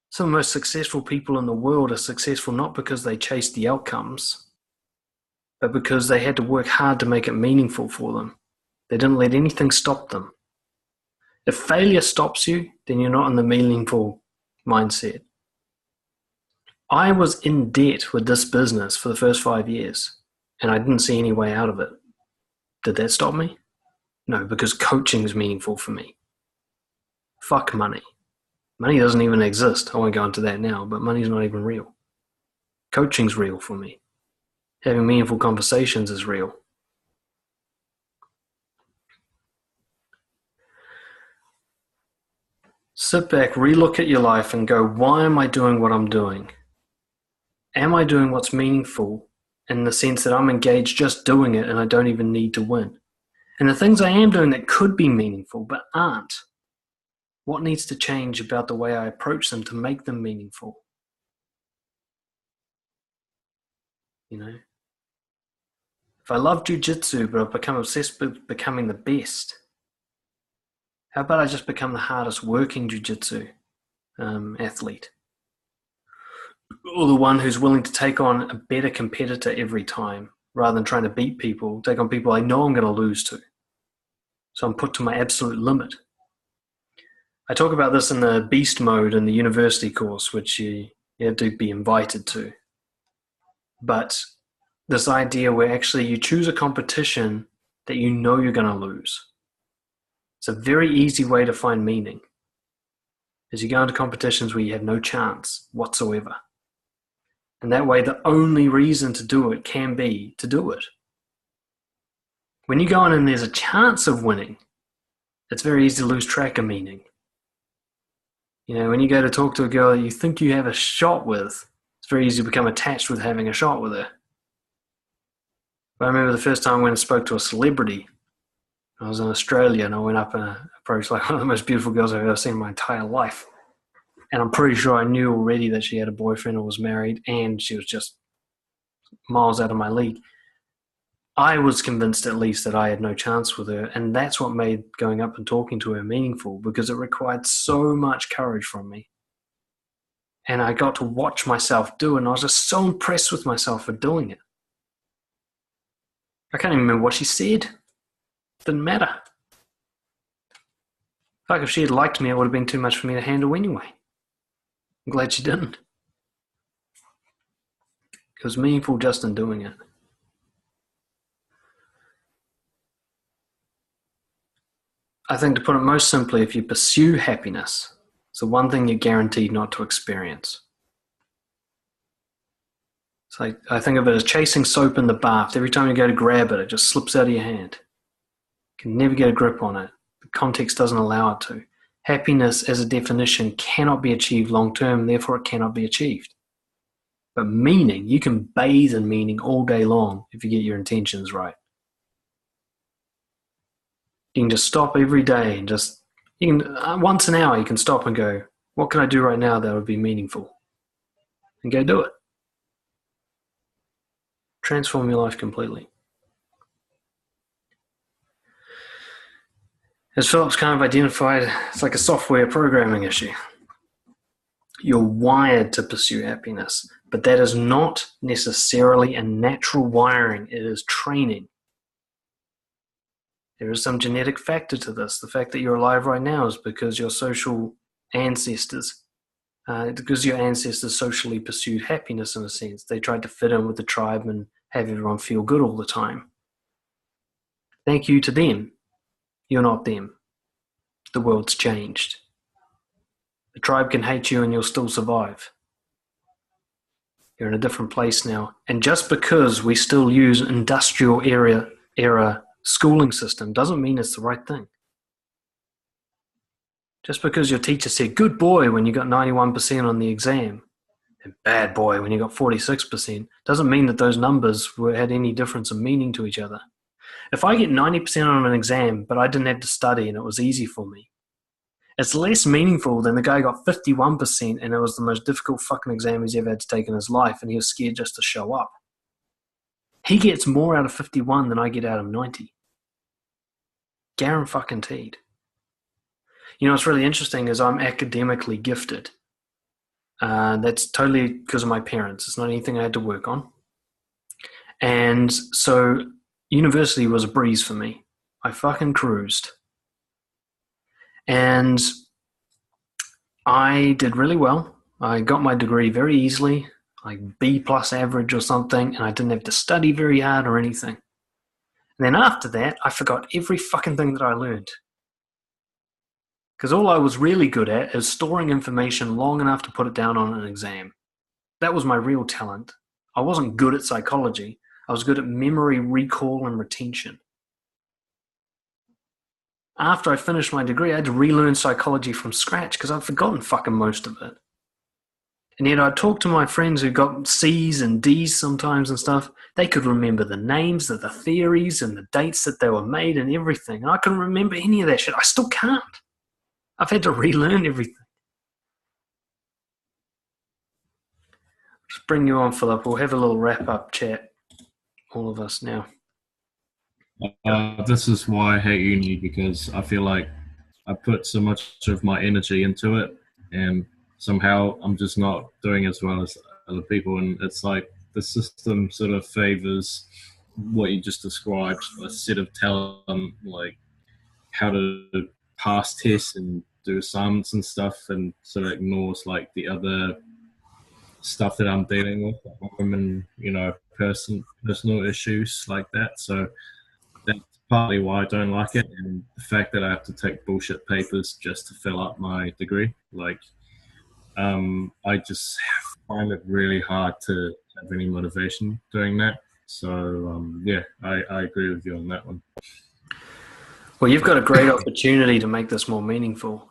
Some of the most successful people in the world are successful not because they chased the outcomes, but because they had to work hard to make it meaningful for them. They didn't let anything stop them. If failure stops you, then you're not in the meaningful mindset. I was in debt with this business for the first 5 years, and I didn't see any way out of it. Did that stop me? No, because coaching is meaningful for me. Fuck money. Money doesn't even exist. I won't go into that now, but money's not even real. Coaching's real for me. Having meaningful conversations is real. Sit back, relook at your life and go, why am I doing what I'm doing? Am I doing what's meaningful in the sense that I'm engaged just doing it and I don't even need to win? And the things I am doing that could be meaningful but aren't, what needs to change about the way I approach them to make them meaningful? You know? If I love jiu-jitsu but I've become obsessed with becoming the best, how about I just become the hardest working jiu-jitsu athlete? Or the one who's willing to take on a better competitor every time, rather than trying to beat people, take on people I know I'm going to lose to. So I'm put to my absolute limit. I talk about this in the beast mode in the university course, which you have to be invited to. But this idea where actually you choose a competition that you know you're going to lose. It's a very easy way to find meaning. Is you go into competitions where you have no chance whatsoever. And that way the only reason to do it can be to do it. When you go in and there's a chance of winning, it's very easy to lose track of meaning. You know, when you go to talk to a girl that you think you have a shot with, it's very easy to become attached with having a shot with her. But I remember the first time I went and spoke to a celebrity. I was in Australia and I went up and approached like one of the most beautiful girls I've ever seen in my entire life. And I'm pretty sure I knew already that she had a boyfriend or was married, and she was just miles out of my league. I was convinced at least that I had no chance with her, and that's what made going up and talking to her meaningful, because it required so much courage from me. And I got to watch myself do it, and I was just so impressed with myself for doing it. I can't even remember what she said. Didn't matter. Like if she had liked me, it would have been too much for me to handle anyway. I'm glad she didn't. It was meaningful just in doing it. I think to put it most simply, if you pursue happiness, it's the one thing you're guaranteed not to experience. It's like, I think of it as chasing soap in the bath. Every time you go to grab it, it just slips out of your hand. You can never get a grip on it. The context doesn't allow it to. Happiness, as a definition, cannot be achieved long-term, therefore it cannot be achieved. But meaning, you can bathe in meaning all day long if you get your intentions right. You can just stop every day and once an hour you can stop and go, what can I do right now that would be meaningful? And go do it. Transform your life completely. As Philip's kind of identified, it's like a software programming issue. You're wired to pursue happiness, but that is not necessarily a natural wiring. It is training. There is some genetic factor to this. The fact that you're alive right now is because your social ancestors, because your ancestors socially pursued happiness in a sense. They tried to fit in with the tribe and have everyone feel good all the time. Thank you to them. You're not them. The world's changed. The tribe can hate you and you'll still survive. You're in a different place now. And just because we still use industrial era schooling system doesn't mean it's the right thing. Just because your teacher said good boy when you got 91% on the exam and bad boy when you got 46% doesn't mean that those numbers had any difference of meaning to each other. If I get 90% on an exam but I didn't have to study and it was easy for me, It's less meaningful than the guy who got 51% and it was the most difficult fucking exam he's ever had to take in his life and he was scared just to show up. He gets more out of 51 than I get out of 90. Guaranteed. You know what's really interesting is I'm academically gifted. That's totally because of my parents. It's not anything I had to work on. And so university was a breeze for me. I fucking cruised. And I did really well. I got my degree very easily, like B plus average or something, and I didn't have to study very hard or anything. And then after that, I forgot every fucking thing that I learned. Because all I was really good at is storing information long enough to put it down on an exam. That was my real talent. I wasn't good at psychology. I was good at memory, recall, and retention. After I finished my degree, I had to relearn psychology from scratch because I'd forgotten fucking most of it. And yet I'd talk to my friends who got C's and D's sometimes and stuff. They could remember the names of the theories and the dates that they were made and everything. And I couldn't remember any of that shit. I still can't. I've had to relearn everything. Just bring you on, Philip. We'll have a little wrap-up chat, all of us now. This is why I hate uni, because I feel like I put so much of my energy into it and somehow I'm just not doing as well as other people. And it's like the system sort of favors what you just described, a set of talent, like how to pass tests and do assignments and stuff, and sort of ignores like the other stuff that I'm dealing with at home and, you know, personal issues like that. So that's partly why I don't like it, and the fact that I have to take bullshit papers just to fill up my degree. Like, I just find it really hard to have any motivation doing that. So, yeah, I agree with you on that one. Well, you've got a great opportunity to make this more meaningful,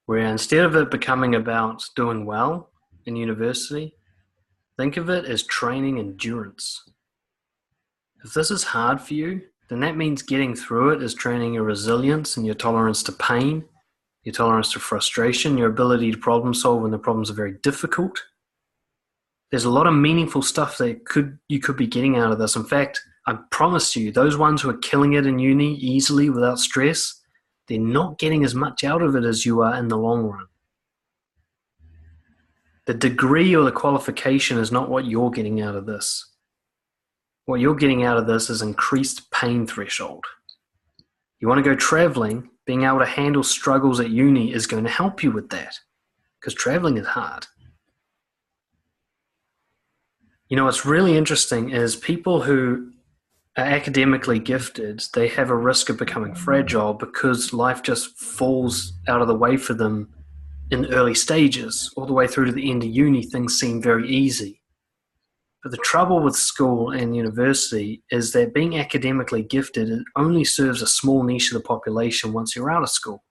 where instead of it becoming about doing well in university, think of it as training endurance. If this is hard for you, then that means getting through it is training your resilience and your tolerance to pain, your tolerance to frustration, your ability to problem solve when the problems are very difficult. There's a lot of meaningful stuff that you could be getting out of this. In fact, I promise you, those ones who are killing it in uni easily without stress, they're not getting as much out of it as you are in the long run. The degree or the qualification is not what you're getting out of this. What you're getting out of this is increased pain threshold. You want to go traveling, being able to handle struggles at uni is going to help you with that, because traveling is hard. You know, what's really interesting is people who are academically gifted, they have a risk of becoming fragile because life just falls out of the way for them in early stages. All the way through to the end of uni, things seem very easy. But the trouble with school and university is that being academically gifted, it only serves a small niche of the population once you're out of school.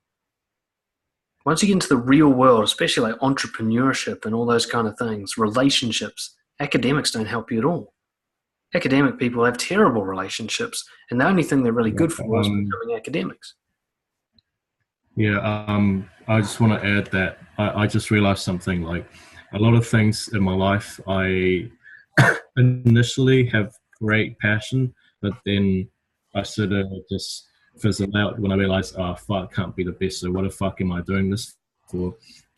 Once you get into the real world, especially like entrepreneurship and all those kind of things, relationships, academics don't help you at all. Academic people have terrible relationships, and the only thing they're really good for is becoming academics. Yeah, I just want to add that I just realized something. Like, a lot of things in my life, I initially have great passion, but then I sort of just fizzle out when I realize, oh, fuck, I can't be the best, so what the fuck am I doing this for?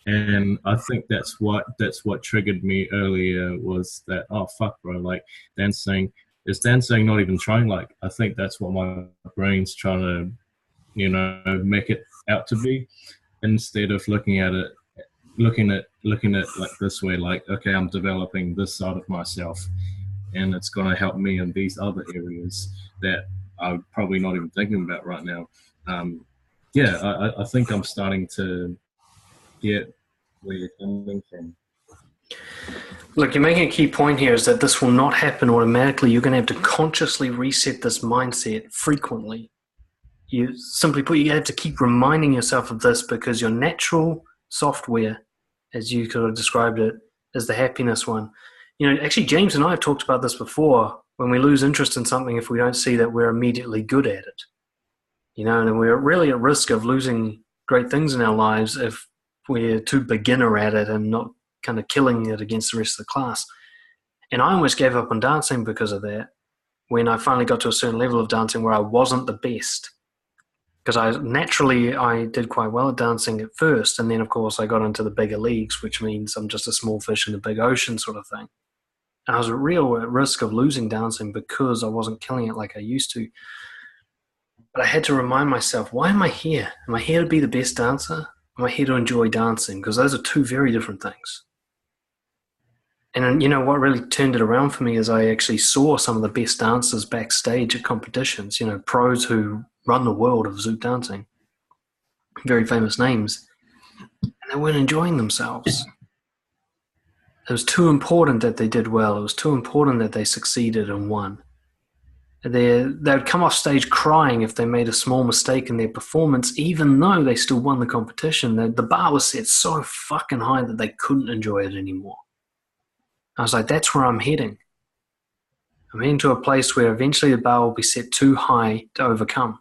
And I think that's what triggered me earlier, was that, oh, fuck, bro, like, dancing not even trying? Like, I think that's what my brain's trying to, you know, make it out to be, instead of looking at like this way, like, okay, I'm developing this side of myself and it's going to help me in these other areas that I'm probably not even thinking about right now. I think I'm starting to get where you're coming from. Look, you're making a key point here, is that this will not happen automatically. You're going to have to consciously reset this mindset frequently. You simply put, you have to keep reminding yourself of this, because your natural software, as you could have described it, is the happiness one. You know, actually, James and I have talked about this before. When we lose interest in something, if we don't see that we're immediately good at it, you know, and we're really at risk of losing great things in our lives if we're too beginner at it and not kind of killing it against the rest of the class. And I almost gave up on dancing because of that when I finally got to a certain level of dancing where I wasn't the best. Because I did quite well at dancing at first, and then of course I got into the bigger leagues, which means I'm just a small fish in a big ocean sort of thing. And I was at real risk of losing dancing because I wasn't killing it like I used to. But I had to remind myself, why am I here? Am I here to be the best dancer? Am I here to enjoy dancing? Because those are two very different things. And what really turned it around for me is I actually saw some of the best dancers backstage at competitions, pros who run the world of Zouk dancing, very famous names, and they weren't enjoying themselves. It was too important that they did well. It was too important that they succeeded and won. They'd come off stage crying if they made a small mistake in their performance, even though they still won the competition. The bar was set so fucking high that they couldn't enjoy it anymore. I was like, that's where I'm heading. I'm heading to a place where eventually the bar will be set too high to overcome.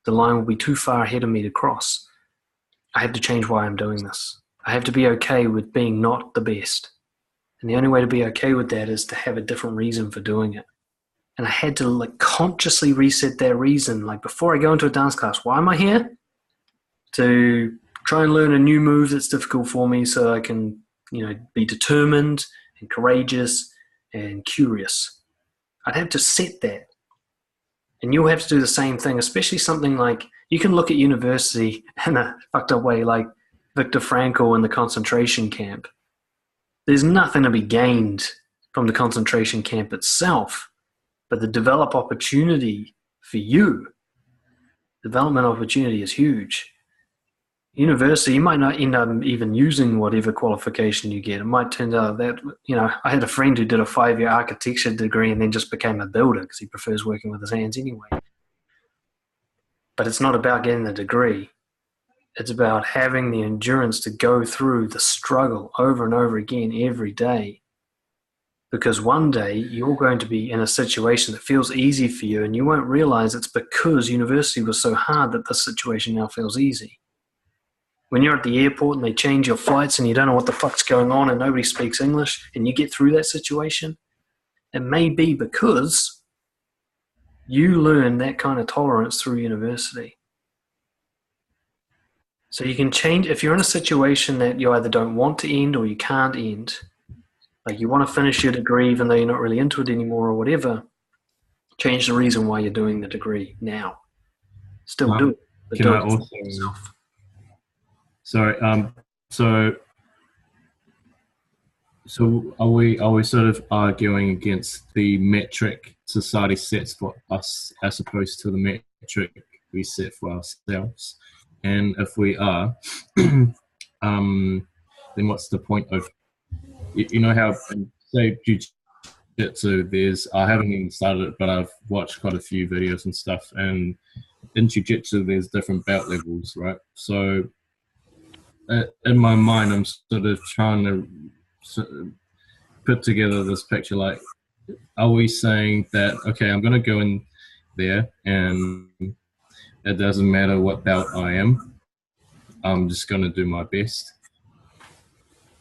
The line will be too far ahead of me to cross. I have to change why I'm doing this. I have to be okay with being not the best. And the only way to be okay with that is to have a different reason for doing it. And I had to consciously reset that reason. Before I go into a dance class, why am I here? To try and learn a new move that's difficult for me so I can, be determined and courageous and curious. I'd have to set that. And you'll have to do the same thing, especially something like, you can look at university in a fucked up way, like Viktor Frankl in the concentration camp. There's nothing to be gained from the concentration camp itself, but the development opportunity for you, development opportunity is huge. University, you might not end up even using whatever qualification you get. It might turn out that, I had a friend who did a 5-year architecture degree and then just became a builder because he prefers working with his hands anyway. But it's not about getting the degree. It's about having the endurance to go through the struggle over and over again every day. Because one day you're going to be in a situation that feels easy for you and you won't realize it's because university was so hard that this situation now feels easy. When you're at the airport and they change your flights and you don't know what the fuck's going on and nobody speaks English and you get through that situation, it may be because you learn that kind of tolerance through university. So you can change, if you're in a situation that you either don't want to end or you can't end, like you want to finish your degree even though you're not really into it anymore or whatever, change the reason why you're doing the degree now. Still do it, but do it for yourself. Sorry. So are we sort of arguing against the metric society sets for us as opposed to the metric we set for ourselves? And if we are, then what's the point of, how, say, jiu-jitsu, I haven't even started it, but I've watched quite a few videos and stuff, and in jiu-jitsu there's different belt levels, right? So in my mind, I'm sort of trying to put together this picture. Like, are we saying that, okay, I'm going to go in there and it doesn't matter what belt I am, I'm just going to do my best?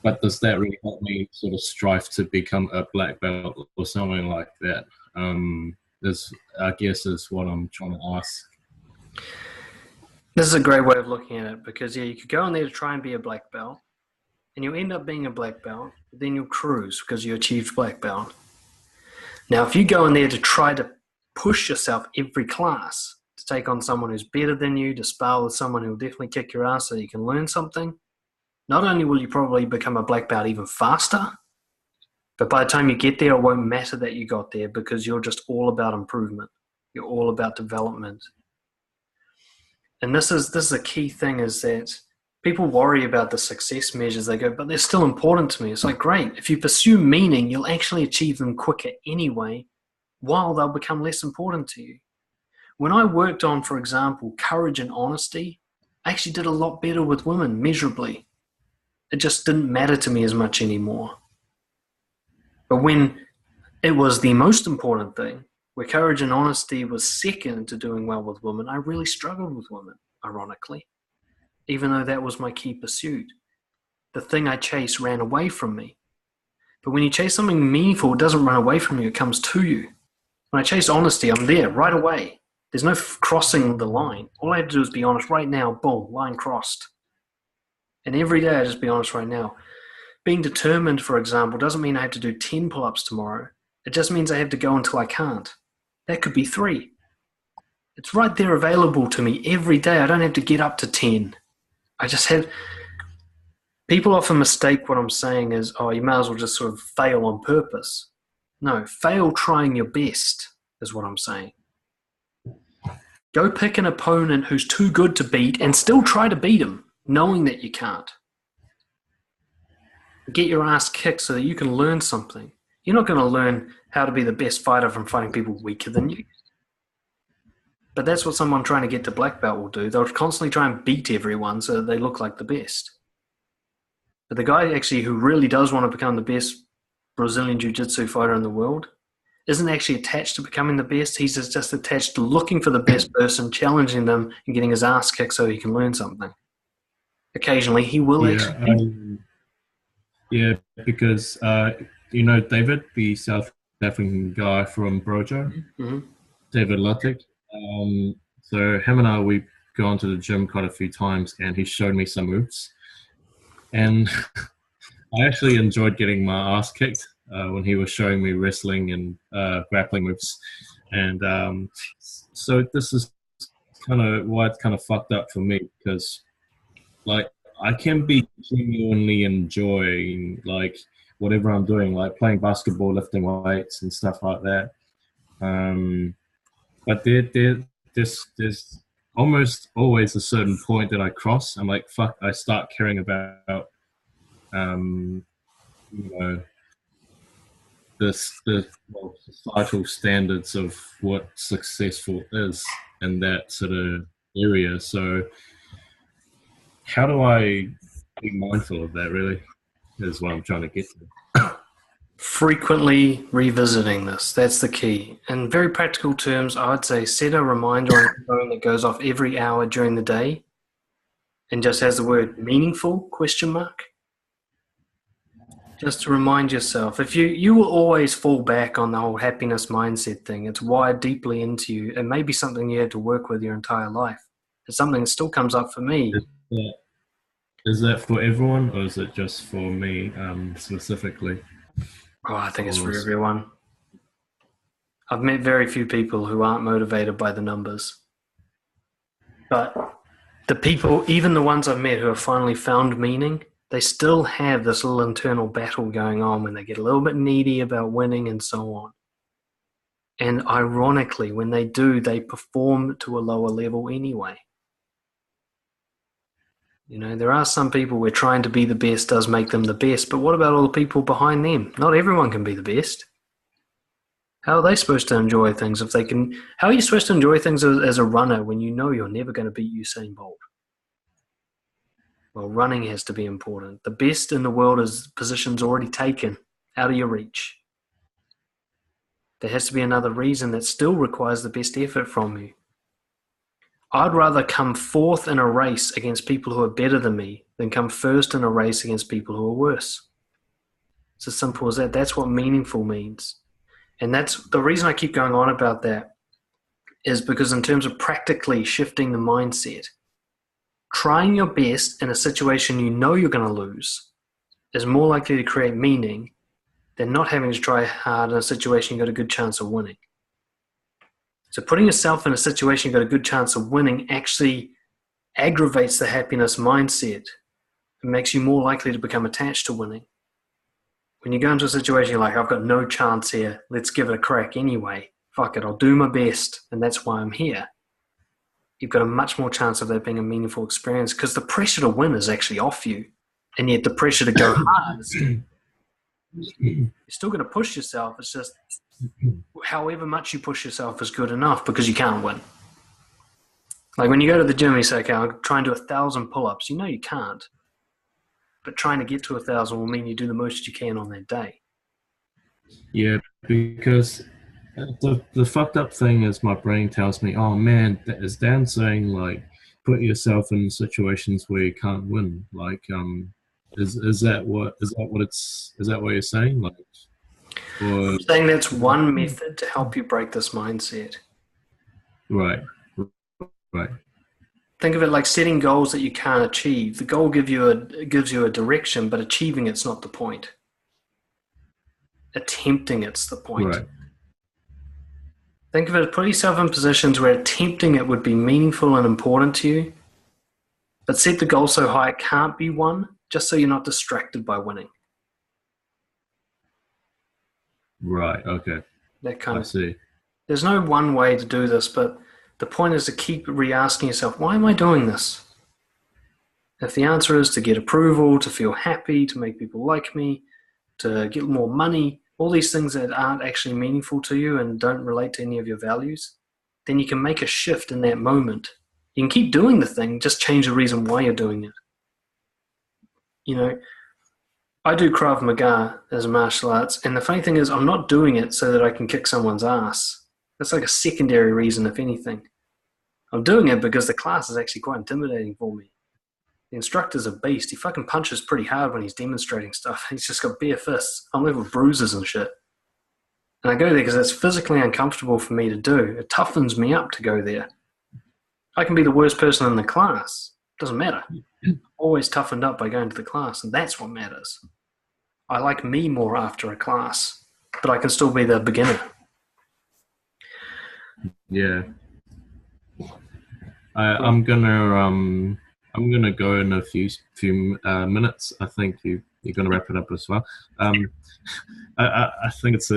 But does that really help me sort of strive to become a black belt or something like that? I guess is what I'm trying to ask. This is a great way of looking at it because, you could go in there to try and be a black belt and you'll end up being a black belt, but then you'll cruise because you achieved black belt. Now, if you go in there to try to push yourself every class to take on someone who's better than you, to spar with someone who will definitely kick your ass so you can learn something, not only will you probably become a black belt even faster, but by the time you get there, it won't matter that you got there because you're just all about improvement. You're all about development. And this is a key thing, is that people worry about the success measures. They go, but they're still important to me. It's like, great. If you pursue meaning, you'll actually achieve them quicker anyway, while they'll become less important to you. When I worked on, for example, courage and honesty, I actually did a lot better with women, measurably. It just didn't matter to me as much anymore. But when it was the most important thing, where courage and honesty was second to doing well with women, I really struggled with women, ironically. even though that was my key pursuit. The thing I chased ran away from me. But when you chase something meaningful, it doesn't run away from you, it comes to you. When I chase honesty, I'm there right away. There's no crossing the line. All I have to do is be honest right now, boom, line crossed. And every day I just be honest right now. Being determined, for example, doesn't mean I have to do 10 pull-ups tomorrow. It just means I have to go until I can't. That could be 3. It's right there available to me every day. I don't have to get up to 10. I just have... People often mistake what I'm saying as, oh, you may as well just sort of fail on purpose. No, fail trying your best is what I'm saying. Go pick an opponent who's too good to beat and still try to beat him, knowing that you can't. Get your ass kicked so that you can learn something. You're not going to learn how to be the best fighter from fighting people weaker than you. But that's what someone trying to get to black belt will do. They'll constantly try and beat everyone so that they look like the best. But the guy actually who really does want to become the best Brazilian Jiu-Jitsu fighter in the world isn't actually attached to becoming the best. He's just attached to looking for the best person, challenging them, and getting his ass kicked so he can learn something. Occasionally, he will actually. Yeah, because you know David, the South African guy from Brojo, David Luttig. So him and I, we've gone to the gym quite a few times, and he showed me some moves, and I actually enjoyed getting my ass kicked when he was showing me wrestling and grappling moves, and so this is kind of why it's kind of fucked up for me, because like I can be genuinely enjoying like whatever I'm doing, like playing basketball, lifting weights and stuff like that. But there's almost always a certain point that I cross. I'm like, fuck, I start caring about, you know, the societal standards of what successful is in that sort of area. So how do I be mindful of that, really, is what I'm trying to get to. Frequently revisiting this. That's the key. In very practical terms, I would say set a reminder on your phone that goes off every hour during the day and just has the word meaningful, ? Just to remind yourself. If you will always fall back on the whole happiness mindset thing. It's wired deeply into you. It may be something you had to work with your entire life. It's something that still comes up for me. Is that for everyone, or is it just for me specifically? Oh, I think it's for everyone. I've met very few people who aren't motivated by the numbers. But the people, even the ones I've met who have finally found meaning, they still have this little internal battle going on when they get a little bit needy about winning and so on. And ironically, when they do, they perform to a lower level anyway. You know, there are some people where trying to be the best does make them the best, but what about all the people behind them? Not everyone can be the best. How are they supposed to enjoy things if they can? How are you supposed to enjoy things as a runner when you know you're never going to beat Usain Bolt? Well, running has to be important. The best in the world is positions already taken, out of your reach. There has to be another reason that still requires the best effort from you. I'd rather come fourth in a race against people who are better than me than come first in a race against people who are worse. It's as simple as that. That's what meaningful means. And that's the reason I keep going on about that, is because in terms of practically shifting the mindset, trying your best in a situation you know you're going to lose is more likely to create meaning than not having to try hard in a situation you've got a good chance of winning. So putting yourself in a situation you've got a good chance of winning actually aggravates the happiness mindset. It makes you more likely to become attached to winning. When you go into a situation you're like, I've got no chance here, let's give it a crack anyway. Fuck it, I'll do my best, and that's why I'm here. You've got a much more chance of that being a meaningful experience because the pressure to win is actually off you. And yet the pressure to go hard is you're still going to push yourself. It's just however much you push yourself is good enough because you can't win. Like when you go to the gym and you say, okay, I'll try and do 1,000 pull-ups. You know you can't. But trying to get to 1,000 will mean you do the most you can on that day. Yeah, because the fucked up thing is my brain tells me, oh man, is Dan saying like put yourself in situations where you can't win. Like, is that what you're saying? Like, or I'm saying that's one method to help you break this mindset. right, right, Think of it like setting goals that you can't achieve. The goal gives you a direction, but achieving it's not the point. Attempting it's the point. right. Think of it as put yourself in positions where attempting it would be meaningful and important to you, but set the goal so high it can't be won, just so you're not distracted by winning. Right. Okay. That kind I of. see. There's no one way to do this, but the point is to keep re-asking yourself, why am I doing this? If the answer is to get approval, to feel happy, to make people like me, to get more money, all these things that aren't actually meaningful to you and don't relate to any of your values, then you can make a shift in that moment. You can keep doing the thing, just change the reason why you're doing it. You know, I do Krav Maga as a martial arts, and the funny thing is I'm not doing it so that I can kick someone's ass. That's like a secondary reason, if anything. I'm doing it because the class is actually quite intimidating for me. The instructor's a beast. He fucking punches pretty hard when he's demonstrating stuff. He's just got bare fists. I'm left with bruises and shit. And I go there because it's physically uncomfortable for me to do. It toughens me up to go there. I can be the worst person in the class. Doesn't matter. Always toughened up by going to the class, and that's what matters. I like me more after a class, but I can still be the beginner. Yeah. I'm gonna go in a few minutes. I think you're gonna wrap it up as well. I think it's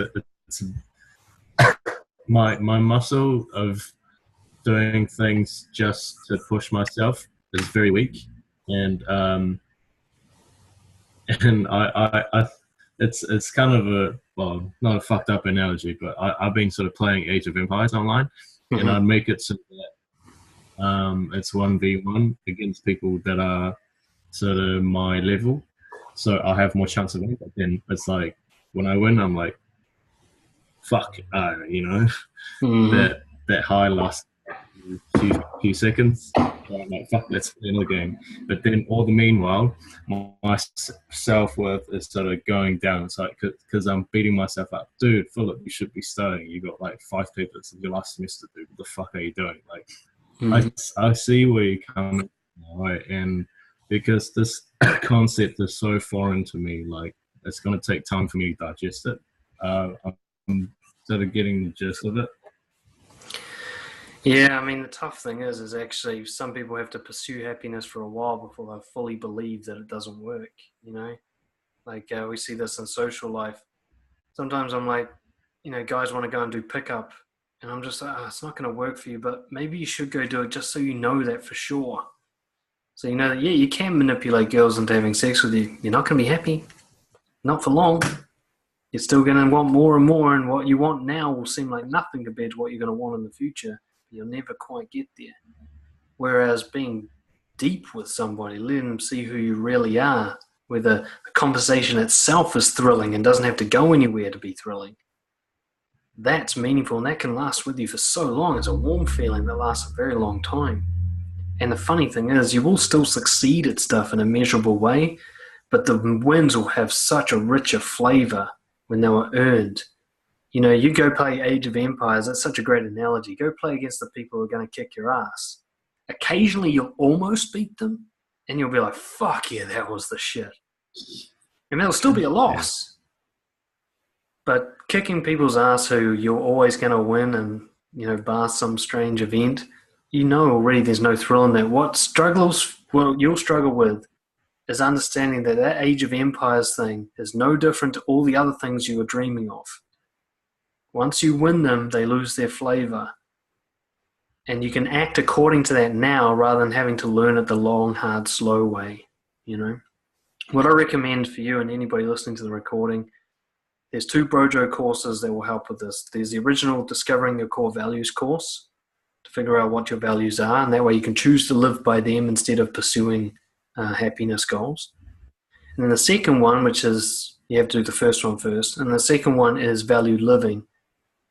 my muscle of doing things just to push myself is very weak, and I it's kind of not a fucked up analogy, but I've been sort of playing Age of Empires online, and I make it so that it's 1v1 against people that are sort of my level, so I have more chance of winning. But then it's like when I win, I'm like, fuck, that high lasts a few seconds. So I'm like, fuck, let's play another game. But then all the meanwhile, my self-worth is sort of going down. It's like, because I'm beating myself up. Dude, Philip, you should be studying. You got like 5 papers in your last semester, dude. What the fuck are you doing? Like, I see where you're coming from, right? And because this concept is so foreign to me, like, it's going to take time for me to digest it. I'm sort of getting the gist of it. Yeah, I mean, the tough thing is actually some people have to pursue happiness for a while before they fully believe that it doesn't work, you know? Like, we see this in social life. Sometimes I'm like, guys want to go and do pickup, and I'm just like, it's not going to work for you, but maybe you should go do it just so you know that for sure. So you know that, yeah, you can manipulate girls into having sex with you. You're not going to be happy. Not for long. You're still going to want more and more, and what you want now will seem like nothing compared to what you're going to want in the future. You'll never quite get there. Whereas being deep with somebody, letting them see who you really are, where the conversation itself is thrilling and doesn't have to go anywhere to be thrilling, that's meaningful, and that can last with you for so long. It's a warm feeling that lasts a very long time. And the funny thing is, you will still succeed at stuff in a measurable way, but the wins will have such a richer flavor when they were earned. You go play Age of Empires, that's such a great analogy. Go play against the people who are going to kick your ass. Occasionally you'll almost beat them, and you'll be like, fuck yeah, that was the shit. And that'll still be a loss. But kicking people's ass who you're always going to win and, bar some strange event, already there's no thrill in that. What you'll struggle with is understanding that Age of Empires thing is no different to all the other things you were dreaming of. Once you win them, they lose their flavor. And you can act according to that now rather than having to learn it the long, hard, slow way, What I recommend for you and anybody listening to the recording, there's 2 Brojo courses that will help with this. There's the original Discovering Your Core Values course to figure out what your values are, and that way you can choose to live by them instead of pursuing happiness goals. And then the second one, which is, you have to do the first one first, and the second one is Valued Living,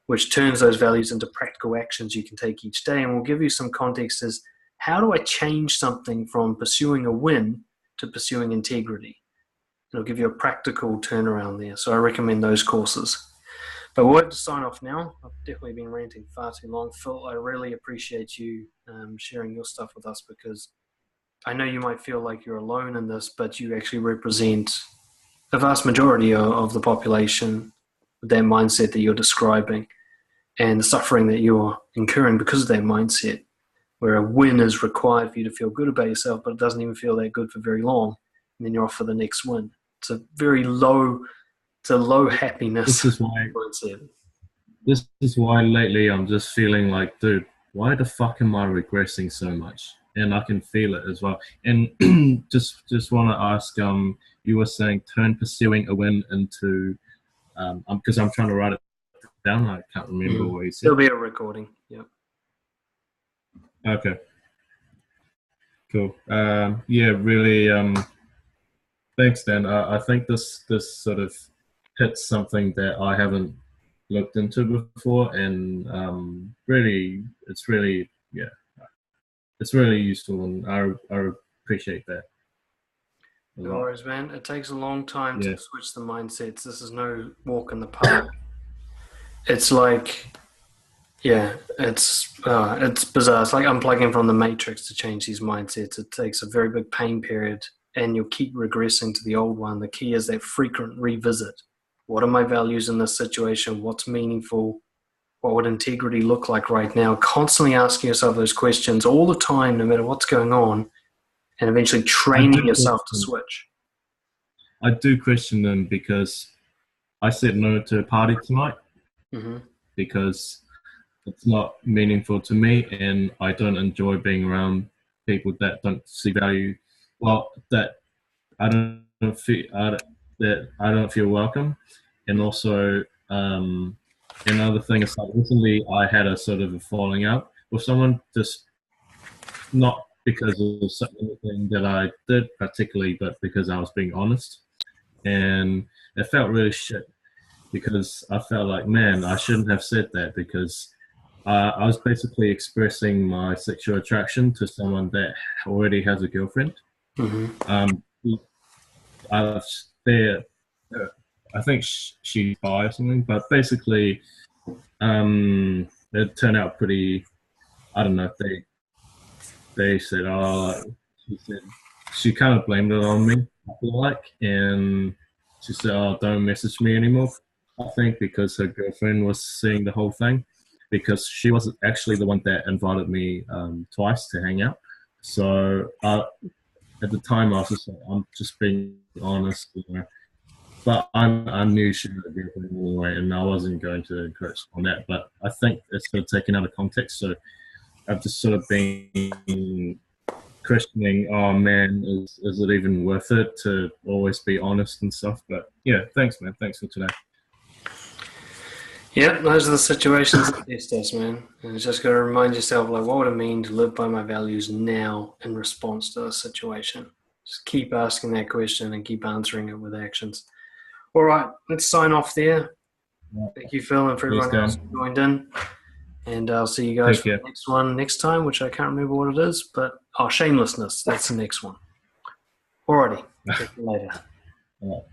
which turns those values into practical actions you can take each day, and will give you some context as how do I change something from pursuing a win to pursuing integrity? It'll give you a practical turnaround there. So I recommend those courses. But we'll have to sign off now. I've definitely been ranting far too long. Phil, I really appreciate you sharing your stuff with us, because I know you might feel like you're alone in this, but you actually represent a vast majority of the population with that mindset that you're describing, and the suffering that you're incurring because of that mindset, where a win is required for you to feel good about yourself, but it doesn't even feel that good for very long, and then you're off for the next win. It's a very low happiness This is why. mindset. This is why lately I'm just feeling like, dude, why the fuck am I regressing so much? And I can feel it as well. And just want to ask, you were saying turn pursuing a win into, because I'm trying to write it down. I can't remember what you said. There'll be a recording. Yep. Okay. Cool. Yeah, really. Thanks, Dan. I think this sort of hits something that I haven't looked into before, and it's really useful, and I appreciate that. No worries, man. It takes a long time Yeah. to switch the mindsets. This is no walk in the park. It's like, yeah, it's bizarre. It's like unplugging from the matrix to change these mindsets. It takes a very big pain period, and you'll keep regressing to the old one. The key is that frequent revisit. What are my values in this situation? What's meaningful? What would integrity look like right now? Constantly asking yourself those questions all the time, no matter what's going on, and eventually training yourself to switch. I do question them because I said no to a party tonight because it's not meaningful to me, and I don't enjoy being around people that don't see value. Well, that I don't feel welcome, and also another thing is like recently I had a sort of a falling out with someone, just not because of something that I did particularly, but because I was being honest, and it felt really shit because I felt like, man, I shouldn't have said that, because I was basically expressing my sexual attraction to someone that already has a girlfriend. I think she's bi or something, but basically, it turned out pretty. I don't know. They said, she kind of blamed it on me, I feel like, and she said, "Oh, don't message me anymore." I think because her girlfriend was seeing the whole thing, because she was actually the one that invited me twice to hang out. So at the time, I was just like, I'm just being honest, you know. But I knew she had a girlfriend anyway, and I wasn't going to encourage on that. But I think it's sort of taken out of context. So I've just sort of been questioning, oh man, is it even worth it to always be honest and stuff? But yeah, thanks, man. Thanks for today. Yeah, those are the situations that test us, man. And it's just got to remind yourself, like, what would it mean to live by my values now in response to this situation? Just keep asking that question and keep answering it with actions. All right, let's sign off there. Thank you, Phil, and for everyone else who joined in. And I'll see you guys for the next one next time, which I can't remember what it is, but shamelessness. That's the next one. Alrighty. Catch you later. All right.